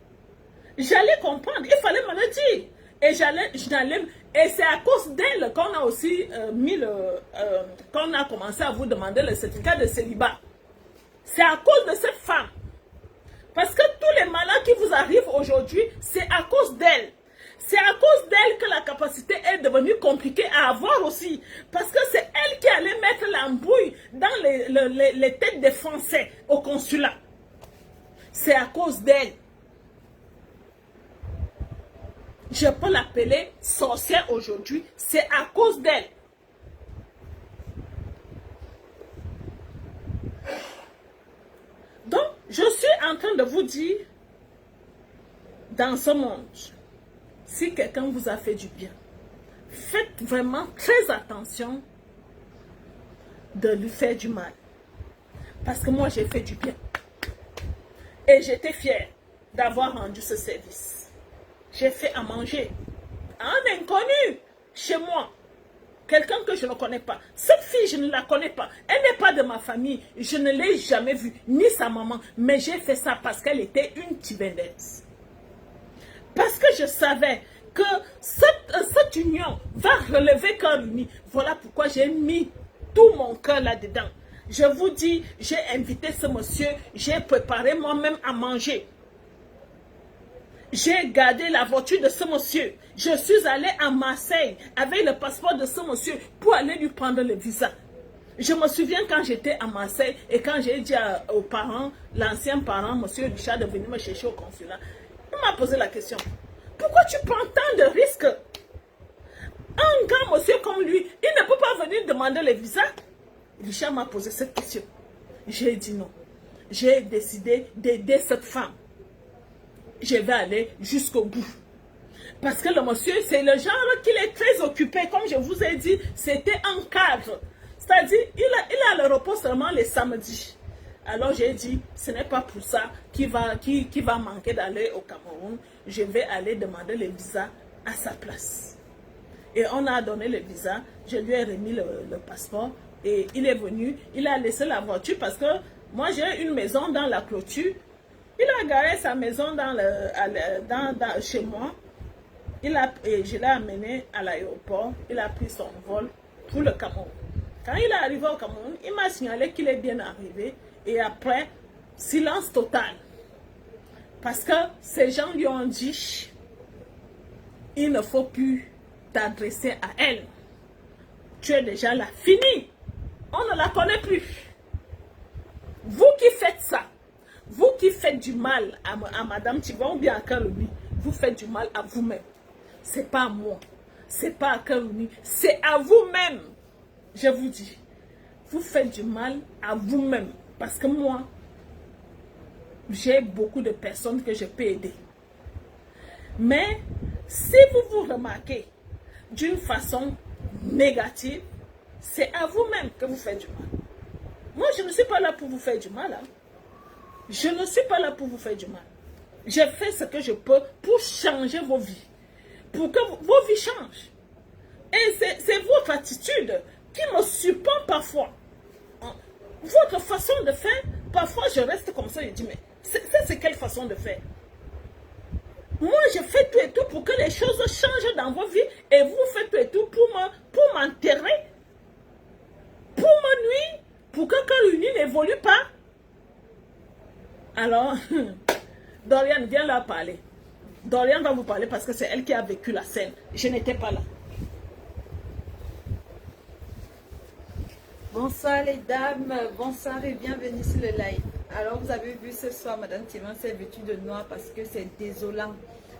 J'allais comprendre, il fallait me le dire. Et c'est à cause d'elle qu'on a aussi qu'on a commencé à vous demander le certificat de célibat. C'est à cause de cette femme. Parce que tous les malheurs qui vous arrivent aujourd'hui, c'est à cause d'elle. C'est à cause d'elle que la capacité est devenue compliquée à avoir aussi. Parce que c'est elle qui allait mettre l'embrouille dans les têtes des Français au consulat. C'est à cause d'elle. Je peux l'appeler sorcière aujourd'hui. C'est à cause d'elle. Donc, je suis en train de vous dire, dans ce monde, si quelqu'un vous a fait du bien, faites vraiment très attention de lui faire du mal. Parce que moi, j'ai fait du bien. Et j'étais fière d'avoir rendu ce service. J'ai fait à manger à un inconnu chez moi. Quelqu'un que je ne connais pas. Cette fille, je ne la connais pas. Elle n'est pas de ma famille. Je ne l'ai jamais vue, ni sa maman. Mais j'ai fait ça parce qu'elle était une Tibendaise. Parce que je savais que cette union va relever Cœur Uni. Voilà pourquoi j'ai mis tout mon cœur là-dedans. Je vous dis, j'ai invité ce monsieur, j'ai préparé moi-même à manger. J'ai gardé la voiture de ce monsieur. Je suis allée à Marseille avec le passeport de ce monsieur pour aller lui prendre le visa. Je me souviens quand j'étais à Marseille et quand j'ai dit aux parents, l'ancien parent, monsieur Richard, de venir me chercher au consulat, il m'a posé la question. Pourquoi tu prends tant de risques? Un grand monsieur comme lui, il ne peut pas venir demander le visa? Richard m'a posé cette question. J'ai dit non. J'ai décidé d'aider cette femme. Je vais aller jusqu'au bout. Parce que le monsieur, c'est le genre qu'il est très occupé. Comme je vous ai dit, c'était un cadre. C'est-à-dire, il a le repos seulement les samedis. Alors j'ai dit, ce n'est pas pour ça qu'il va manquer d'aller au Cameroun. Je vais aller demander le visa à sa place. Et on a donné le visa. Je lui ai remis le passeport. Et il est venu. Il a laissé la voiture parce que moi, j'ai une maison dans la clôture. Il a garé sa maison chez moi. Je l'ai amené à l'aéroport. Il a pris son vol pour le Cameroun. Quand il est arrivé au Cameroun, il m'a signalé qu'il est bien arrivé. Et après, silence total. Parce que ces gens lui ont dit, il ne faut plus t'adresser à elle. Tu es déjà là, fini. On ne la connaît plus. Vous qui faites ça, vous qui faites du mal à Madame Tigwan ou bien à Kalumi, vous faites du mal à vous-même. C'est pas à moi, c'est pas à Kalumi, c'est à vous-même. Je vous dis, vous faites du mal à vous-même. Parce que moi, j'ai beaucoup de personnes que je peux aider. Mais si vous vous remarquez d'une façon négative, c'est à vous-même que vous faites du mal. Moi, je ne suis pas là pour vous faire du mal. Hein. Je ne suis pas là pour vous faire du mal. J'ai fait ce que je peux pour changer vos vies. Pour que vos vies changent. Et c'est votre attitude qui me surprend parfois. Votre façon de faire, parfois je reste comme ça et je dis, mais c'est quelle façon de faire? Moi, je fais tout et tout pour que les choses changent dans vos vies et vous faites tout et tout pour m'enterrer, pour me nuire, pour que quand l'uni n'évolue pas. Alors, Dorian, viens leur parler. Dorian va vous parler parce que c'est elle qui a vécu la scène. Je n'étais pas là. Bonsoir les dames, bonsoir et bienvenue sur le live. Alors vous avez vu ce soir, Madame Thivan s'est vêtue de noir parce que c'est désolant.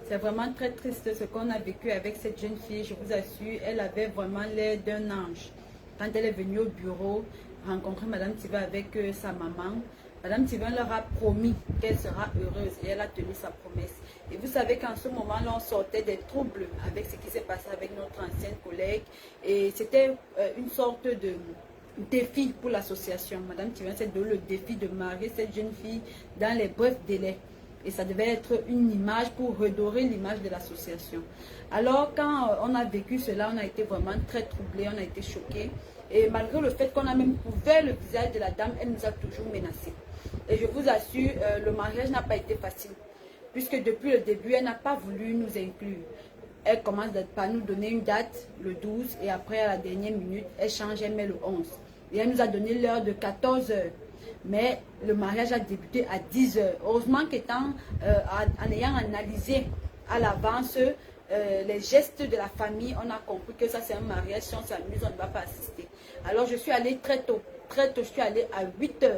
C'est vraiment très triste ce qu'on a vécu avec cette jeune fille. Je vous assure, elle avait vraiment l'air d'un ange. Quand elle est venue au bureau, rencontrer Madame Thivan avec sa maman, Madame Thivan leur a promis qu'elle sera heureuse et elle a tenu sa promesse. Et vous savez qu'en ce moment-là, on sortait des troubles avec ce qui s'est passé avec notre ancienne collègue. Et c'était une sorte de défi pour l'association. Madame Thivan s'est donné le défi de marier cette jeune fille dans les brefs délais. Et ça devait être une image pour redorer l'image de l'association. Alors quand on a vécu cela, on a été vraiment très troublés, on a été choqués. Et malgré le fait qu'on a même couvert le visage de la dame, elle nous a toujours menacés. Et je vous assure, le mariage n'a pas été facile. Puisque depuis le début, elle n'a pas voulu nous inclure. Elle commence par nous donner une date, le 12, et après, à la dernière minute, elle change, elle met le 11. Et elle nous a donné l'heure de 14 h. Mais le mariage a débuté à 10 h. Heureusement en ayant analysé à l'avance les gestes de la famille, on a compris que ça c'est un mariage, si on s'amuse, on ne va pas assister. Alors je suis allée très tôt, je suis allée à 8 h.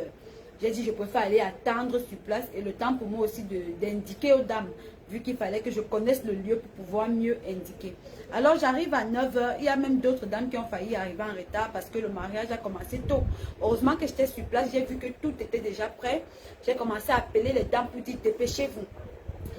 J'ai dit je préfère aller attendre sur place et le temps pour moi aussi d'indiquer aux dames, vu qu'il fallait que je connaisse le lieu pour pouvoir mieux indiquer. Alors j'arrive à 9 h, il y a même d'autres dames qui ont failli arriver en retard parce que le mariage a commencé tôt. Heureusement que j'étais sur place, j'ai vu que tout était déjà prêt. J'ai commencé à appeler les dames pour dire dépêchez-vous.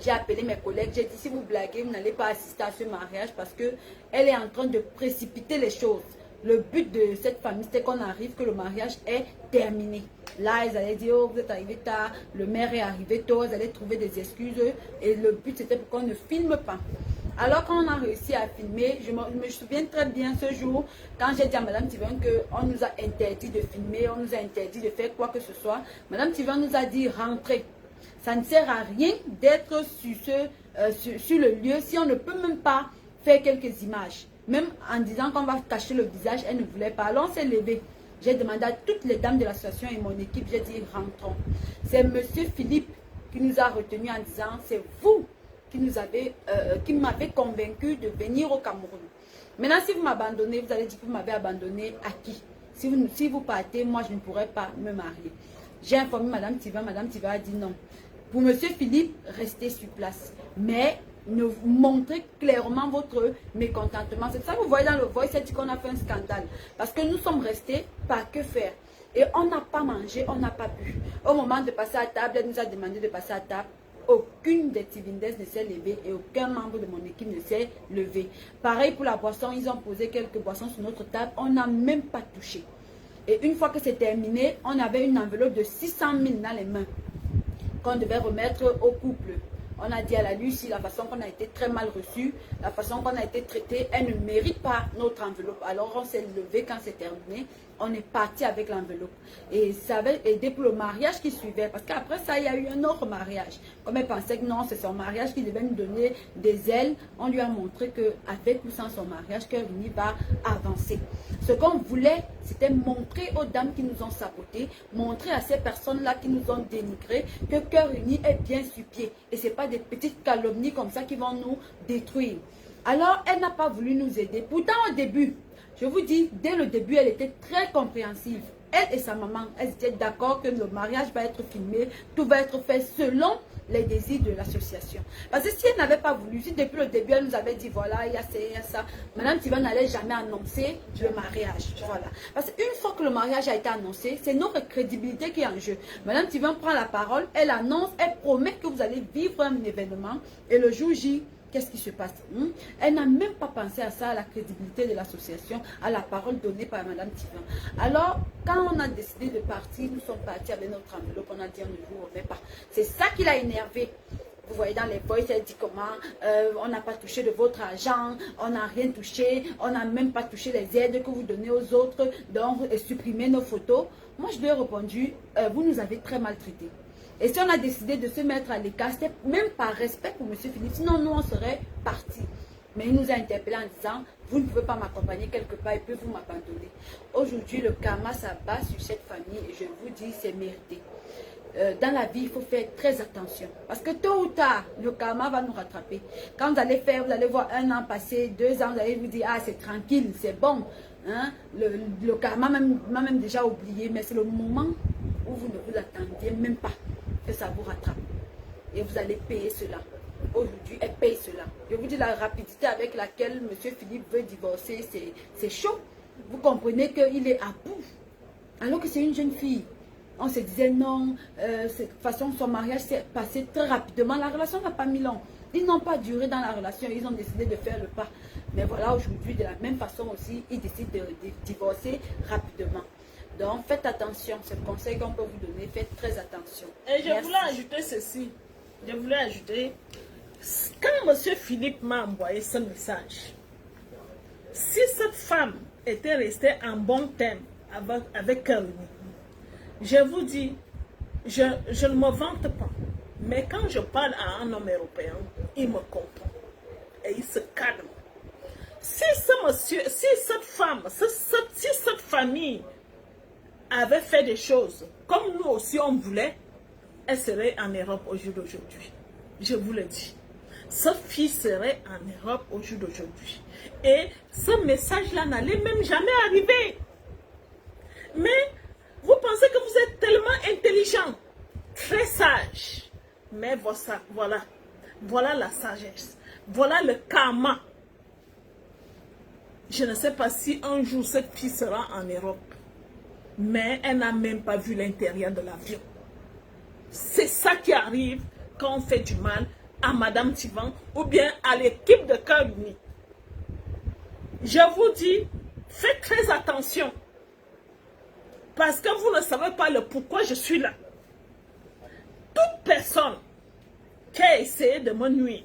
J'ai appelé mes collègues, j'ai dit si vous blaguez, vous n'allez pas assister à ce mariage parce qu'elle est en train de précipiter les choses. Le but de cette famille, c'était qu'on arrive, que le mariage est terminé. Là, ils allaient dire, oh, vous êtes arrivé tard, le maire est arrivé tôt, ils allaient trouver des excuses. Et le but, c'était pour qu'on ne filme pas. Alors, quand on a réussi à filmer, je me souviens très bien ce jour, quand j'ai dit à Madame Thivan qu'on nous a interdit de filmer, on nous a interdit de faire quoi que ce soit. Madame Thivan nous a dit, rentrez. Ça ne sert à rien d'être sur le lieu si on ne peut même pas faire quelques images. Même en disant qu'on va cacher le visage, elle ne voulait pas. Alors on s'est levé. J'ai demandé à toutes les dames de l'association et mon équipe, j'ai dit rentrons. C'est monsieur Philippe qui nous a retenus en disant c'est vous qui m'avez convaincu de venir au Cameroun. Maintenant si vous m'abandonnez, vous allez dire que vous m'avez abandonné à qui? Si vous partez, moi je ne pourrais pas me marier. J'ai informé Madame Thivan a dit non. Pour monsieur Philippe, restez sur place. Mais ne montrez clairement votre mécontentement. C'est ça que vous voyez dans le voice, c'est qu'on a fait un scandale. Parce que nous sommes restés, pas que faire. Et on n'a pas mangé, on n'a pas bu. Au moment de passer à table, elle nous a demandé de passer à table. Aucune des Tivindes ne s'est levée et aucun membre de mon équipe ne s'est levé. Pareil pour la boisson, ils ont posé quelques boissons sur notre table. On n'a même pas touché. Et une fois que c'est terminé, on avait une enveloppe de 600 000 dans les mains qu'on devait remettre au couple. On a dit à la Lucie, la façon qu'on a été très mal reçue, la façon qu'on a été traité, elle ne mérite pas notre enveloppe. Alors on s'est levé quand c'est terminé, on est parti avec l'enveloppe. Et ça avait aidé pour le mariage qui suivait. Parce qu'après ça, il y a eu un autre mariage. Comme elle pensait que non, c'est son mariage qui devait nous donner des ailes, on lui a montré qu'avec ou sans son mariage, Cœur Uni va avancer. Ce qu'on voulait, c'était montrer aux dames qui nous ont saboté, montrer à ces personnes-là qui nous ont dénigré que Cœur Uni est bien sur pied. Et ce n'est pas des petites calomnies comme ça qui vont nous détruire. Alors, elle n'a pas voulu nous aider. Pourtant, au début, je vous dis, dès le début, elle était très compréhensive. Elle et sa maman, elles étaient d'accord que le mariage va être filmé, tout va être fait selon les désirs de l'association. Parce que si elle n'avait pas voulu, si depuis le début, elle nous avait dit, voilà, il y a ça, Madame Thivan n'allait jamais annoncer le mariage. Voilà. Parce qu'une fois que le mariage a été annoncé, c'est notre crédibilité qui est en jeu. Madame Thivan prend la parole, elle annonce, elle promet que vous allez vivre un événement et le jour J, qu'est-ce qui se passe? Elle n'a même pas pensé à ça, à la crédibilité de l'association, à la parole donnée par Madame Tivan. Alors, quand on a décidé de partir, nous sommes partis avec notre enveloppe, on a dit on ne vous remet pas. C'est ça qui l'a énervé. Vous voyez dans les voices, elle dit comment on n'a pas touché de votre argent, on n'a rien touché, on n'a même pas touché les aides que vous donnez aux autres, donc supprimez nos photos. Moi, je lui ai répondu, vous nous avez très maltraités. Et si on a décidé de se mettre à l'écart, c'était même par respect pour M. Philippe, sinon nous, on serait partis. Mais il nous a interpellés en disant, vous ne pouvez pas m'accompagner quelque part et puis vous m'abandonner. Aujourd'hui, le karma s'abat sur cette famille et je vous dis, c'est mérité. Dans la vie, il faut faire très attention. Parce que tôt ou tard, le karma va nous rattraper. Quand vous allez voir 1 an passer, 2 ans, vous allez vous dire, ah, c'est tranquille, c'est bon. Hein? Le karma m'a même déjà oublié, mais c'est le moment où vous ne vous attendiez même pas que ça vous rattrape. Et vous allez payer cela. Aujourd'hui, elle paye cela. Je vous dis la rapidité avec laquelle M. Philippe veut divorcer, c'est chaud. Vous comprenez qu'il est à bout. Alors que c'est une jeune fille. On se disait non, de toute façon son mariage s'est passé très rapidement, la relation n'a pas mis long. Ils n'ont pas duré dans la relation, ils ont décidé de faire le pas. Mais voilà, aujourd'hui, de la même façon aussi, ils décident de divorcer rapidement. Donc faites attention, c'est le conseil qu'on peut vous donner, faites très attention. Et je voulais ajouter ceci, je voulais ajouter, quand M. Philippe m'a envoyé ce message, si cette femme était restée en bon terme avec Caroline, je vous dis, je ne me vante pas, mais quand je parle à un homme européen, il me comprend et il se calme. Si ce monsieur, si cette femme, si cette famille avait fait des choses comme nous aussi on voulait, elle serait en Europe au jour d'aujourd'hui. Je vous le dis. Cette fille serait en Europe au jour d'aujourd'hui. Et ce message-là n'allait même jamais arriver. Mais vous pensez que vous êtes tellement intelligent, très sage. Mais voilà la sagesse. Voilà le karma. Je ne sais pas si un jour cette fille sera en Europe. Mais elle n'a même pas vu l'intérieur de l'avion. C'est ça qui arrive quand on fait du mal à Madame Tivan ou bien à l'équipe de Cœur Uni. Je vous dis, faites très attention. Parce que vous ne savez pas le pourquoi je suis là. Toute personne qui a essayé de me nuire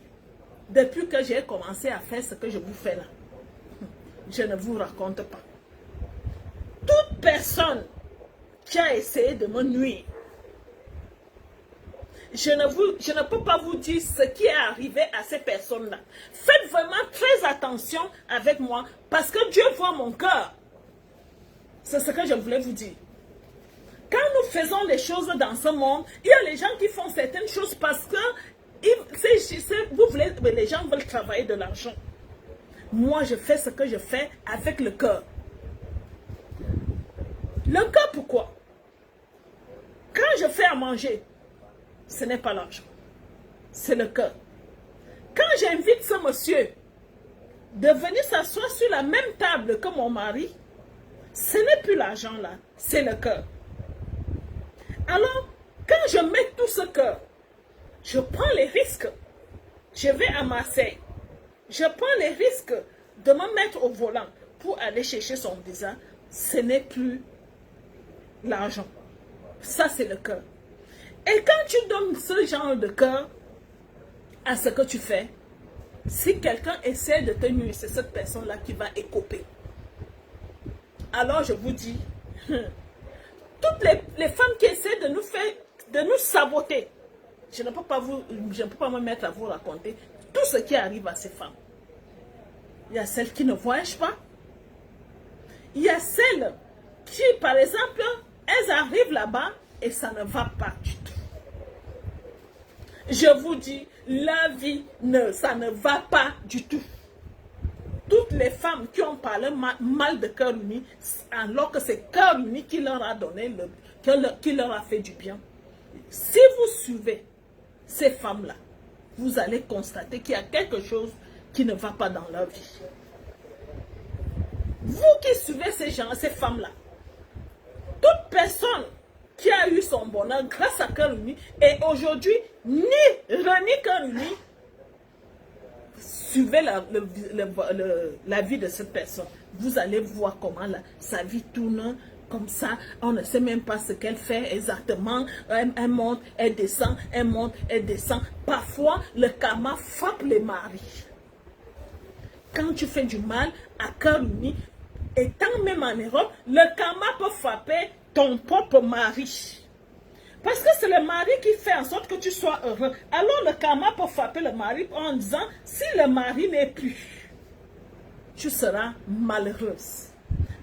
depuis que j'ai commencé à faire ce que je vous fais là, je ne vous raconte pas. Toute personne qui a essayé de me nuire, je ne peux pas vous dire ce qui est arrivé à ces personnes-là. Faites vraiment très attention avec moi parce que Dieu voit mon cœur. C'est ce que je voulais vous dire. Quand nous faisons les choses dans ce monde, il y a les gens qui font certaines choses parce que les gens veulent travailler de l'argent. Moi, je fais ce que je fais avec le cœur. Le cœur, pourquoi? Quand je fais à manger, ce n'est pas l'argent, c'est le cœur. Quand j'invite ce monsieur de venir s'asseoir sur la même table que mon mari, ce n'est plus l'argent là, c'est le cœur. Alors, quand je mets tout ce cœur, je prends les risques. Je vais à Marseille. Je prends les risques de me mettre au volant pour aller chercher son visa. Ce n'est plus l'argent. Ça, c'est le cœur. Et quand tu donnes ce genre de cœur à ce que tu fais, si quelqu'un essaie de te nuire, c'est cette personne-là qui va écoper. Alors, je vous dis, toutes les femmes qui essaient de nous saboter, je ne peux pas me mettre à vous raconter tout ce qui arrive à ces femmes. Il y a celles qui ne voyagent pas. Il y a celles qui, par exemple, elles arrivent là-bas et ça ne va pas du tout. Je vous dis, la vie, ça ne va pas du tout. Toutes les femmes qui ont parlé mal de Cœur Uni, alors que c'est Cœur Uni qui leur a donné, qui leur a fait du bien. Si vous suivez ces femmes-là, vous allez constater qu'il y a quelque chose qui ne va pas dans leur vie. Vous qui suivez ces femmes-là, toute personne qui a eu son bonheur grâce à Cœur Uni et aujourd'hui ni renie Cœur Uni, suivez la vie de cette personne. Vous allez voir comment sa vie tourne comme ça. On ne sait même pas ce qu'elle fait exactement. Elle monte, elle descend, elle monte, elle descend. Parfois, le karma frappe les maris. Quand tu fais du mal à cœur uni, étant même en Europe, le karma peut frapper ton propre mari. Parce que c'est le mari qui fait en sorte que tu sois heureux. Alors le karma peut frapper le mari en disant, si le mari n'est plus, tu seras malheureuse.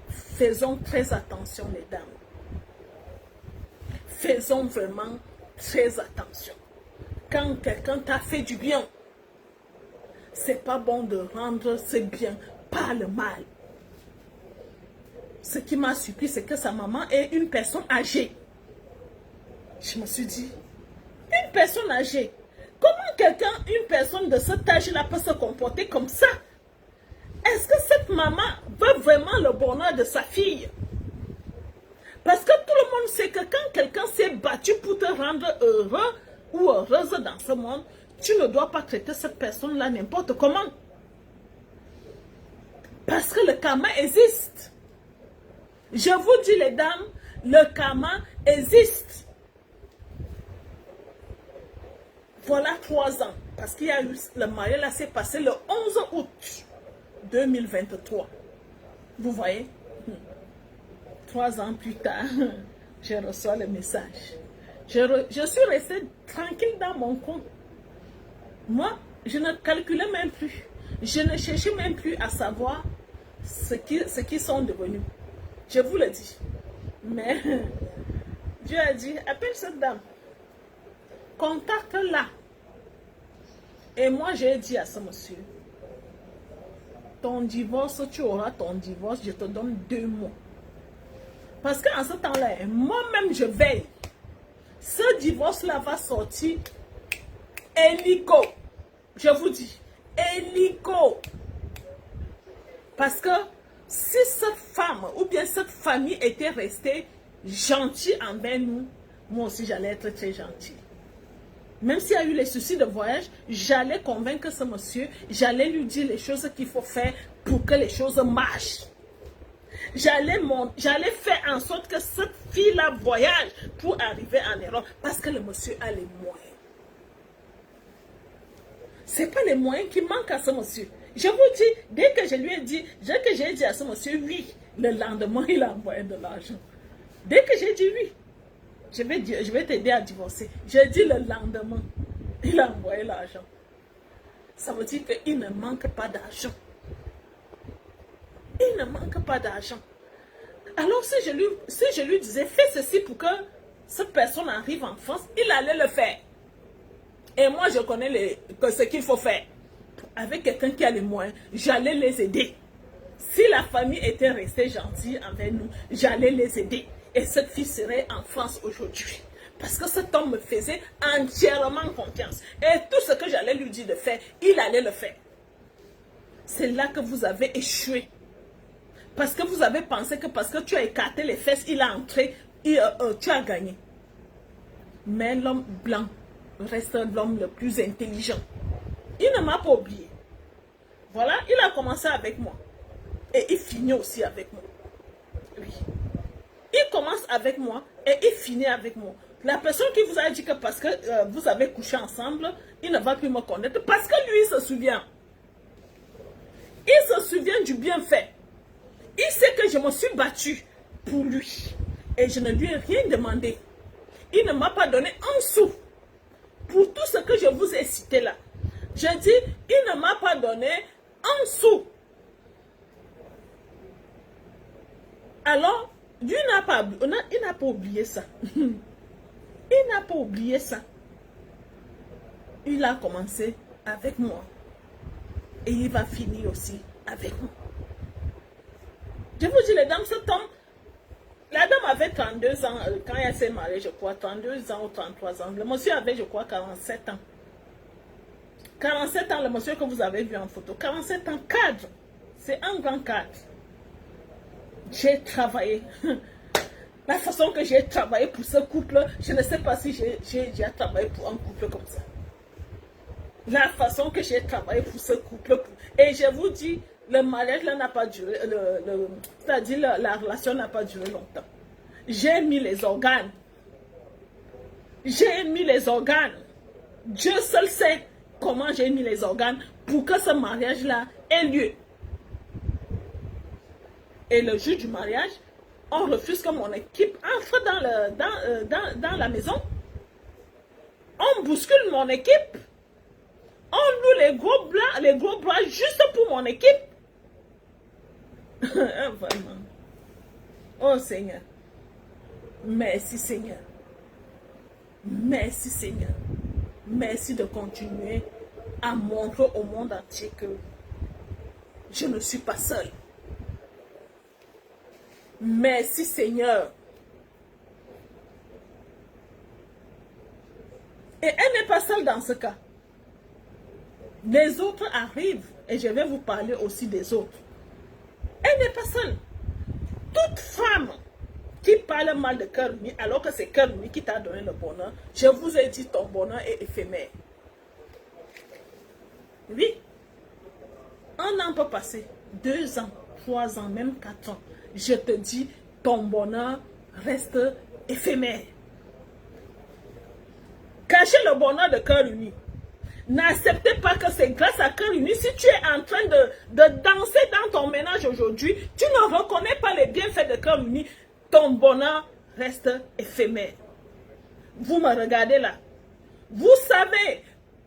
Faisons très attention les dames. Faisons vraiment très attention. Quand quelqu'un t'a fait du bien, c'est pas bon de rendre ce bien par le mal. Ce qui m'a surpris, c'est que sa maman est une personne âgée. Je me suis dit, une personne âgée, comment une personne de cet âge-là peut se comporter comme ça? Est-ce que cette maman veut vraiment le bonheur de sa fille? Parce que tout le monde sait que quand quelqu'un s'est battu pour te rendre heureux ou heureuse dans ce monde, tu ne dois pas traiter cette personne-là n'importe comment. Parce que le karma existe. Je vous dis les dames, le karma existe. Voilà 3 ans. Parce qu'il y a eu le mariage là, s'est passé le 11 août 2023. Vous voyez? 3 ans plus tard, je reçois le message. Je suis restée tranquille dans mon coin. Moi, je ne calculais même plus. Je ne cherchais même plus à savoir ce qu'ils sont devenus. Je vous le dis. Mais Dieu a dit, appelle cette dame. Contacte-la. Et moi, j'ai dit à ce monsieur, ton divorce, tu auras ton divorce, je te donne 2 mois. Parce qu'en ce temps-là, moi-même, je veille. Ce divorce-là va sortir hélico. Je vous dis, hélico. Parce que si cette femme ou bien cette famille était restée gentille envers nous, moi aussi, j'allais être très gentille. Même s'il y a eu les soucis de voyage, j'allais convaincre ce monsieur, j'allais lui dire les choses qu'il faut faire pour que les choses marchent. J'allais faire en sorte que cette fille-là voyage pour arriver en Europe parce que le monsieur a les moyens. Ce n'est pas les moyens qui manquent à ce monsieur. Je vous dis, dès que j'ai dit à ce monsieur oui, le lendemain, il a envoyé de l'argent. Dès que j'ai dit oui, je vais t'aider à divorcer. J'ai dit le lendemain, il a envoyé l'argent. Ça veut dire qu'il ne manque pas d'argent. Il ne manque pas d'argent. Alors si je lui disais, fais ceci pour que cette personne arrive en France, il allait le faire. Et moi, je connais ce qu'il faut faire. Avec quelqu'un qui a les moyens, j'allais les aider. Si la famille était restée gentille envers nous, j'allais les aider. Et cette fille serait en France aujourd'hui. Parce que cet homme me faisait entièrement confiance. Et tout ce que j'allais lui dire de faire, il allait le faire. C'est là que vous avez échoué. Parce que vous avez pensé que parce que tu as écarté les fesses, il a entré, tu as gagné. Mais l'homme blanc reste l'homme le plus intelligent. Il ne m'a pas oublié. Voilà, il a commencé avec moi. Et il finit aussi avec moi. Oui. Il commence avec moi et il finit avec moi. La personne qui vous a dit que parce que vous avez couché ensemble, il ne va plus me connaître. Parce que lui, il se souvient. Il se souvient du bienfait. Il sait que je me suis battue pour lui. Et je ne lui ai rien demandé. Il ne m'a pas donné un sou. Pour tout ce que je vous ai cité là. Je dis, il ne m'a pas donné un sou. Alors, lui n'a pas oublié ça. Il n'a pas oublié ça. Il a commencé avec moi. Et il va finir aussi avec moi. Je vous dis, les dames, cet homme, la dame avait 32 ans quand elle s'est mariée, je crois, 32 ans ou 33 ans. Le monsieur avait, je crois, 47 ans. 47 ans, le monsieur que vous avez vu en photo. 47 ans, cadre. C'est un grand cadre. J'ai travaillé. La façon que j'ai travaillé pour ce couple, je ne sais pas si j'ai travaillé pour un couple comme ça. la façon que j'ai travaillé pour ce couple. Et je vous dis, le mariage là n'a pas duré, c'est-à-dire la relation n'a pas duré longtemps. J'ai mis les organes. J'ai mis les organes. Dieu seul sait comment j'ai mis les organes pour que ce mariage-là ait lieu. Et le jour du mariage, on refuse que mon équipe entre dans la maison. On bouscule mon équipe. On loue les gros bras juste pour mon équipe. Vraiment. Oh Seigneur. Merci Seigneur. Merci Seigneur. Merci de continuer à montrer au monde entier que je ne suis pas seule. Merci Seigneur. Et elle n'est pas seule dans ce cas. Les autres arrivent et je vais vous parler aussi des autres. Elle n'est pas seule. Toute femme qui parle mal de cœur uni alors que c'est cœur uni qui t'a donné le bonheur, je vous ai dit ton bonheur est éphémère. Oui. Un an peut passer, 2 ans, 3 ans, même 4 ans. Je te dis, ton bonheur reste éphémère. Cachez le bonheur de cœur uni. N'acceptez pas que c'est grâce à cœur uni. Si tu es en train de danser dans ton ménage aujourd'hui, tu ne reconnais pas les bienfaits de cœur uni. Ton bonheur reste éphémère. Vous me regardez là. Vous savez,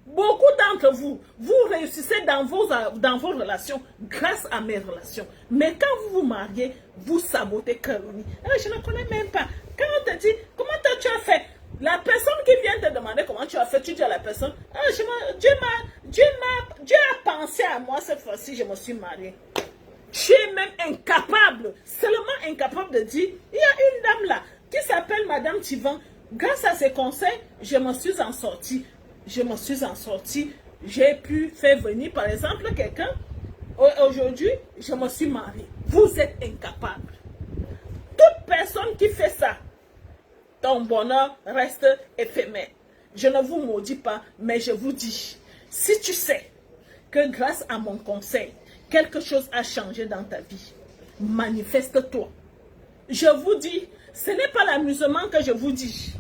beaucoup d'entre vous, vous réussissez dans vos relations grâce à mes relations. Mais quand vous vous mariez, vous sabotez cœur uni. Je ne connais même pas. Quand on te dit, comment tu as fait? La personne qui vient te demander comment tu as fait, tu dis à la personne, Dieu a pensé à moi cette fois-ci, je me suis mariée. Tu es même incapable, seulement incapable de dire, il y a une dame là qui s'appelle Madame Tivan. Grâce à ses conseils, je me suis en sortie. J'ai pu faire venir par exemple quelqu'un. Aujourd'hui, je me suis mariée. Vous êtes incapable. Toute personne qui fait ça, ton bonheur reste éphémère. Je ne vous maudis pas, mais je vous dis, si tu sais que grâce à mon conseil, quelque chose a changé dans ta vie, manifeste-toi. Je vous dis, ce n'est pas l'amusement que je vous dis.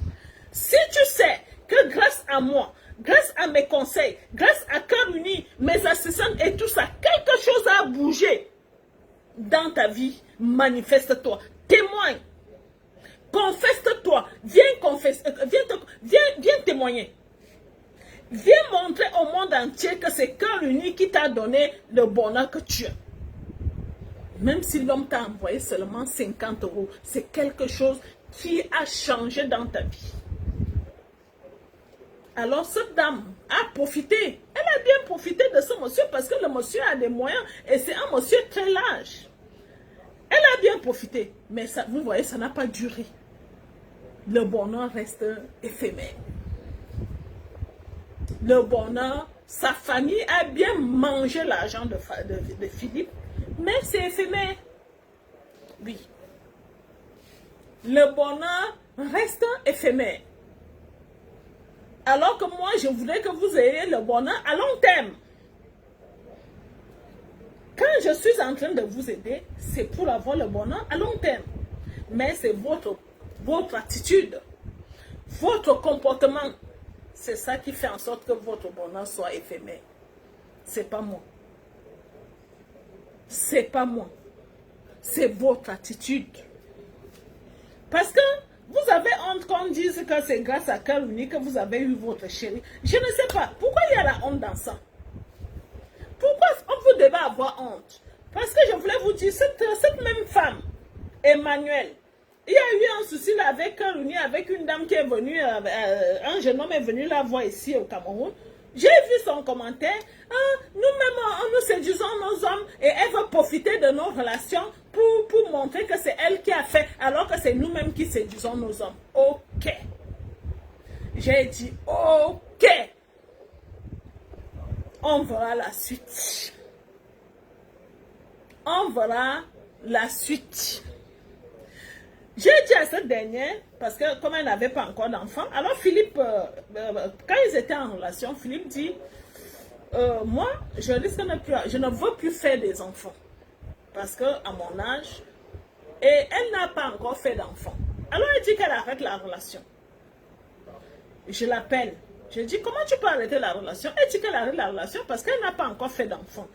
Si tu sais que grâce à moi, grâce à mes conseils, grâce à Cœur Uni, mes assistants et tout ça, quelque chose a bougé dans ta vie, manifeste-toi. Témoigne. Confesse-toi, viens témoigner. Viens montrer au monde entier que c'est Cœur Uni qui t'a donné le bonheur que tu as. Même si l'homme t'a envoyé seulement 50 €, c'est quelque chose qui a changé dans ta vie. Alors cette dame a profité, elle a bien profité de ce monsieur parce que le monsieur a des moyens et c'est un monsieur très large. Elle a bien profité, mais ça, vous voyez, ça n'a pas duré. Le bonheur reste éphémère. Le bonheur, sa famille a bien mangé l'argent de Philippe, mais c'est éphémère. Oui. Le bonheur reste éphémère. Alors que moi, je voudrais que vous ayez le bonheur à long terme. Quand je suis en train de vous aider, c'est pour avoir le bonheur à long terme. Mais c'est votre attitude, votre comportement. C'est ça qui fait en sorte que votre bonheur soit éphémère. C'est pas moi. C'est pas moi. C'est votre attitude. Parce que vous avez honte qu'on dise que c'est grâce à Cœur Uni que vous avez eu votre chérie. Je ne sais pas. Pourquoi il y a la honte dans ça? Pourquoi vous devez avoir honte? Parce que je voulais vous dire, cette même femme, Emmanuel, il y a eu un souci là avec Cœur Uni, avec une dame qui est venue, un jeune homme est venu la voir ici au Cameroun. J'ai vu son commentaire. Nous-mêmes, nous séduisons nos hommes et elle veut profiter de nos relations pour montrer que c'est elle qui a fait, alors que c'est nous-mêmes qui séduisons nos hommes. Ok. J'ai dit ok. On verra la suite. On verra la suite. J'ai dit à cette dernière, parce que comme elle n'avait pas encore d'enfant, alors Philippe, quand ils étaient en relation, Philippe dit, moi, je risque de ne plus, je ne veux plus faire des enfants. Parce que à mon âge, et elle n'a pas encore fait d'enfant. Alors elle dit qu'elle arrête la relation. Je l'appelle. Je dis, comment tu peux arrêter la relation? Elle dit qu'elle arrête la relation parce qu'elle n'a pas encore fait d'enfant.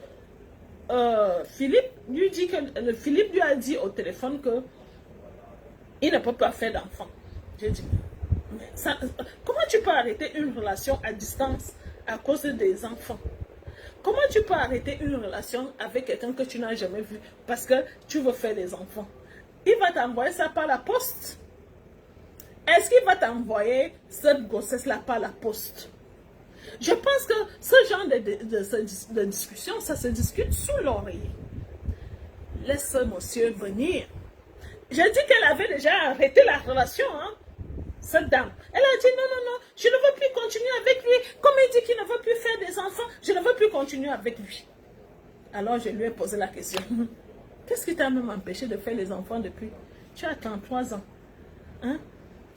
Philippe lui a dit au téléphone que il ne peut pas faire d'enfant. J'ai dit, mais ça, comment tu peux arrêter une relation à distance à cause des enfants? Comment tu peux arrêter une relation avec quelqu'un que tu n'as jamais vu parce que tu veux faire des enfants? Il va t'envoyer ça par la poste. Est-ce qu'il va t'envoyer cette grossesse-là par la poste? Je pense que ce genre de discussion, ça se discute sous l'oreiller. Laisse ce monsieur venir. J'ai dit qu'elle avait déjà arrêté la relation, hein, cette dame. Elle a dit non, non, non, je ne veux plus continuer avec lui. Comme il dit qu'il ne veut plus faire des enfants, je ne veux plus continuer avec lui. Alors je lui ai posé la question. Qu'est-ce qui t'a même empêché de faire les enfants depuis? Tu as 33 ans. Hein?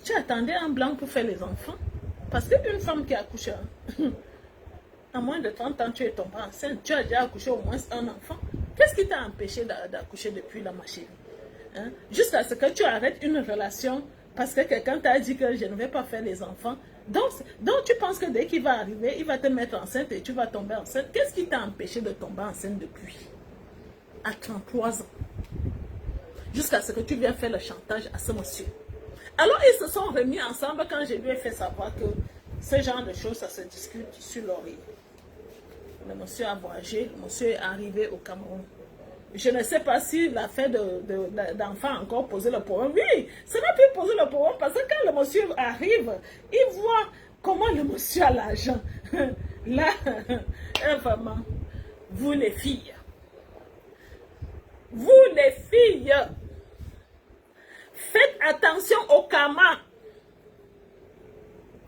Tu attendais un blanc pour faire les enfants? Parce qu'une femme qui accouche à moins de 30 ans, tu es tombée enceinte. Tu as déjà accouché au moins un enfant. Qu'est-ce qui t'a empêché d'accoucher depuis la machine? Hein? Jusqu'à ce que tu arrêtes une relation parce que quelqu'un t'a dit que je ne vais pas faire les enfants. Donc tu penses que dès qu'il va arriver, il va te mettre enceinte et tu vas tomber enceinte. Qu'est-ce qui t'a empêché de tomber enceinte depuis? À 33 ans. Jusqu'à ce que tu viennes faire le chantage à ce monsieur. Alors ils se sont remis ensemble quand je lui ai fait savoir que ce genre de choses, ça se discute sur l'oreille. Le monsieur a voyagé, le monsieur est arrivé au Cameroun. Je ne sais pas si l'affaire d'enfant a encore posé le problème. Oui, ça n'a pu poser le problème parce que quand le monsieur arrive, il voit comment le monsieur a l'argent. Là, vraiment, vous les filles, faites attention au karma.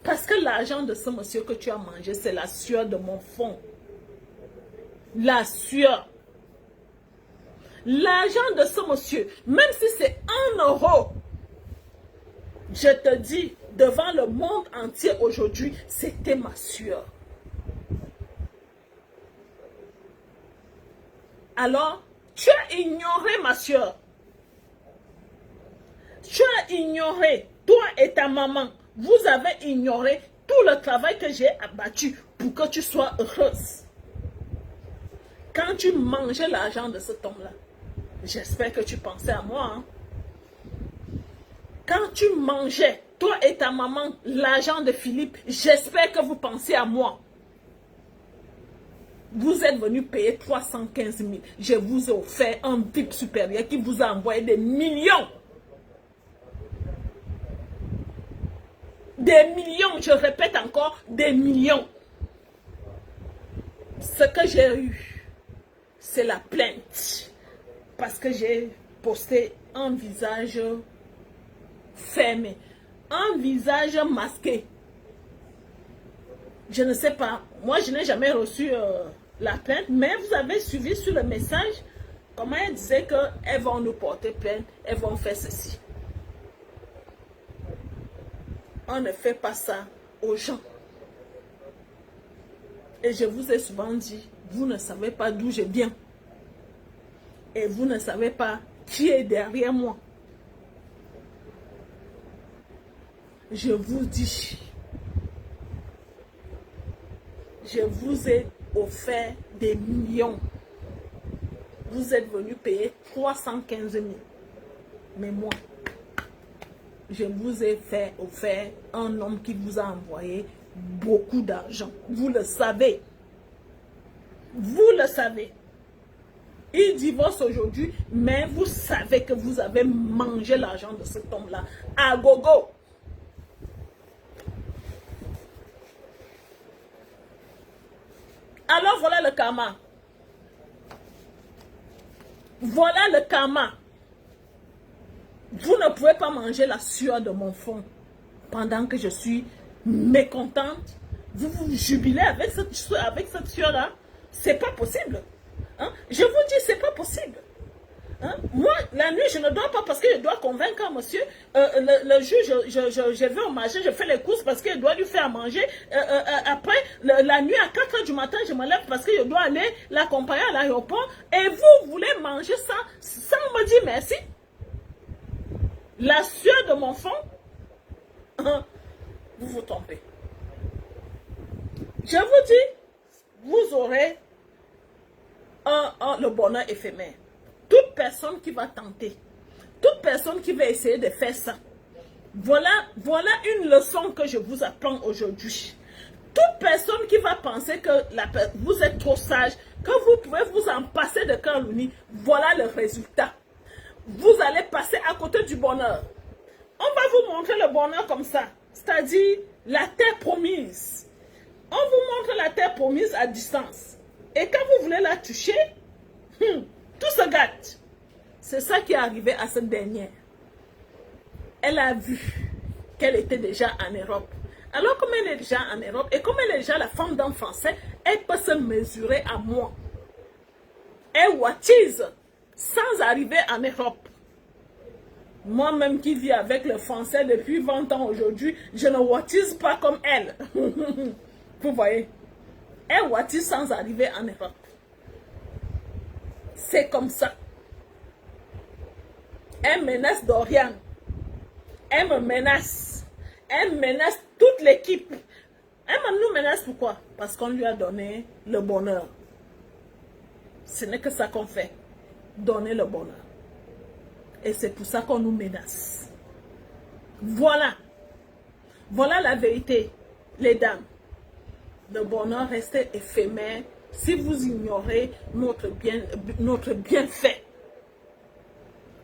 Parce que l'argent de ce monsieur que tu as mangé, c'est la sueur de mon fond. La sueur. L'argent de ce monsieur, même si c'est 1 euro, je te dis, devant le monde entier aujourd'hui, c'était ma sueur. Alors, tu as ignoré ma sueur. Tu as ignoré, toi et ta maman, vous avez ignoré tout le travail que j'ai abattu pour que tu sois heureuse. Quand tu mangeais l'argent de cet homme-là, j'espère que tu pensais à moi. Hein? Quand tu mangeais, toi et ta maman, l'argent de Philippe, j'espère que vous pensez à moi. Vous êtes venu payer 315 000. Je vous ai offert un VIP supérieur qui vous a envoyé des millions. Des millions, je répète encore, des millions. Ce que j'ai eu, c'est la plainte. Parce que j'ai posté un visage fermé. Un visage masqué. Je ne sais pas. Moi, je n'ai jamais reçu la plainte. Mais vous avez suivi sur le message comment elle disait qu'elles vont nous porter plainte. Elles vont faire ceci. On ne fait pas ça aux gens. Et je vous ai souvent dit, vous ne savez pas d'où je viens. Et vous ne savez pas qui est derrière moi. Je vous dis, je vous ai offert des millions. Vous êtes venu payer 315 000. Mais moi, je vous ai offert un homme qui vous a envoyé beaucoup d'argent. Vous le savez. Vous le savez. Il divorce aujourd'hui, mais vous savez que vous avez mangé l'argent de cet homme-là à gogo. Alors voilà le karma. Voilà le karma. Vous ne pouvez pas manger la sueur de mon fond pendant que je suis mécontente. Vous vous jubilez avec cette sueur-là. C'est pas possible. Hein? Je vous dis, c'est pas possible. Hein? Moi, la nuit, je ne dors pas parce que je dois convaincre un monsieur. Le jour, je vais au marché, je fais les courses parce que je dois lui faire manger. Après, la nuit, à 4 h du matin, je me lève parce que je dois aller l'accompagner à l'aéroport. Et vous voulez manger ça sans me dire merci? La sueur de mon fond, vous vous trompez. Je vous dis, vous aurez le bonheur éphémère. Toute personne qui va tenter, toute personne qui va essayer de faire ça, voilà une leçon que je vous apprends aujourd'hui. Toute personne qui va penser que vous êtes trop sage, que vous pouvez vous en passer de calomnie, voilà le résultat. Vous allez passer à côté du bonheur. On va vous montrer le bonheur comme ça, c'est-à-dire la terre promise. On vous montre la terre promise à distance. Et quand vous voulez la toucher, tout se gâte. C'est ça qui est arrivé à cette dernière. Elle a vu qu'elle était déjà en Europe. Alors comme elle est déjà en Europe et comme elle est déjà la femme d'un Français, elle peut se mesurer à moi. Elle watise sans arriver en Europe. Moi-même qui vis avec le Français depuis 20 ans aujourd'hui, je ne watise pas comme elle. Vous voyez? Elle watise sans arriver en Europe. C'est comme ça. Elle menace Dorian. Elle me menace. Elle menace toute l'équipe. Elle nous menace pourquoi? Parce qu'on lui a donné le bonheur. Ce n'est que ça qu'on fait. Donner le bonheur. Et c'est pour ça qu'on nous menace. Voilà. Voilà la vérité, les dames. Le bonheur reste éphémère si vous ignorez notre bienfait.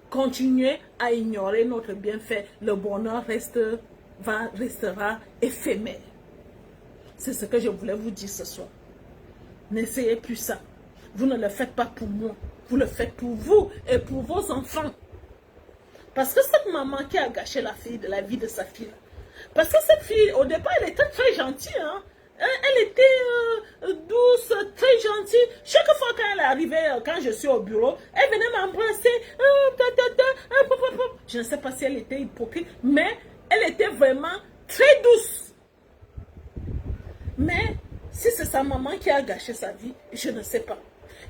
Continuez à ignorer notre bienfait. Le bonheur restera éphémère. C'est ce que je voulais vous dire ce soir. N'essayez plus ça. Vous ne le faites pas pour moi. Vous le faites pour vous et pour vos enfants. Parce que cette maman qui a gâché la vie de sa fille. Parce que cette fille, au départ, elle était très gentille. Hein? Elle était douce, très gentille. Chaque fois qu'elle est arrivée, quand je suis au bureau, elle venait m'embrasser. Je ne sais pas si elle était hypocrite, mais elle était vraiment très douce. Mais si c'est sa maman qui a gâché sa vie, je ne sais pas.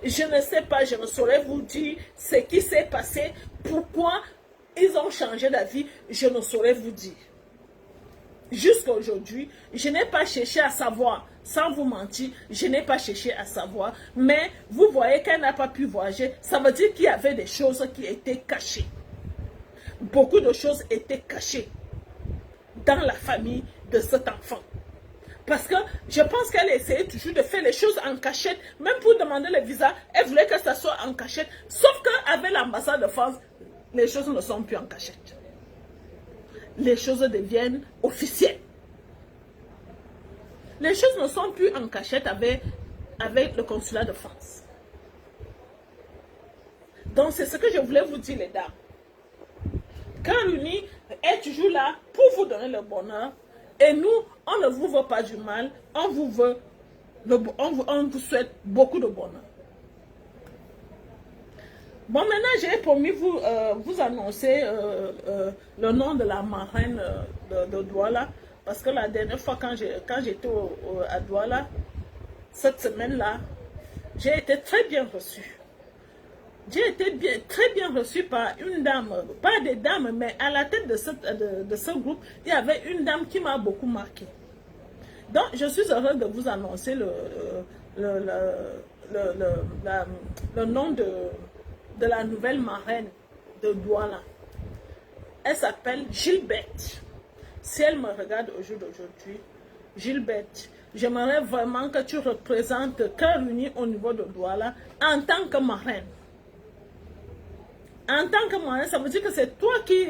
Je ne sais pas, je ne saurais vous dire ce qui s'est passé, pourquoi ils ont changé d'avis, je ne saurais vous dire. Jusqu'à aujourd'hui, je n'ai pas cherché à savoir, sans vous mentir, je n'ai pas cherché à savoir, mais vous voyez qu'elle n'a pas pu voyager, ça veut dire qu'il y avait des choses qui étaient cachées. Beaucoup de choses étaient cachées dans la famille de cet enfant. Parce que je pense qu'elle essayait toujours de faire les choses en cachette, même pour demander le visa, elle voulait que ça soit en cachette, sauf qu'avec l'ambassade de France, les choses ne sont plus en cachette. Les choses deviennent officielles. Les choses ne sont plus en cachette avec le consulat de France. Donc c'est ce que je voulais vous dire, les dames. Karuni est toujours là pour vous donner le bonheur. Et nous, on ne vous veut pas du mal. On vous vous souhaite beaucoup de bonheur. Bon, maintenant, j'ai promis vous annoncer le nom de la marraine de Douala. Parce que la dernière fois, quand j'étais à Douala, cette semaine-là, j'ai été très bien reçue. J'ai été très bien reçue par une dame, pas des dames, mais à la tête de ce groupe, il y avait une dame qui m'a beaucoup marqué. Donc, je suis heureuse de vous annoncer le nom de la nouvelle marraine de Douala. Elle s'appelle Gilberte. Si elle me regarde au jour d'aujourd'hui, Gilberte, j'aimerais vraiment que tu représentes Karuni au niveau de Douala en tant que marraine. En tant que marraine, ça veut dire que c'est toi qui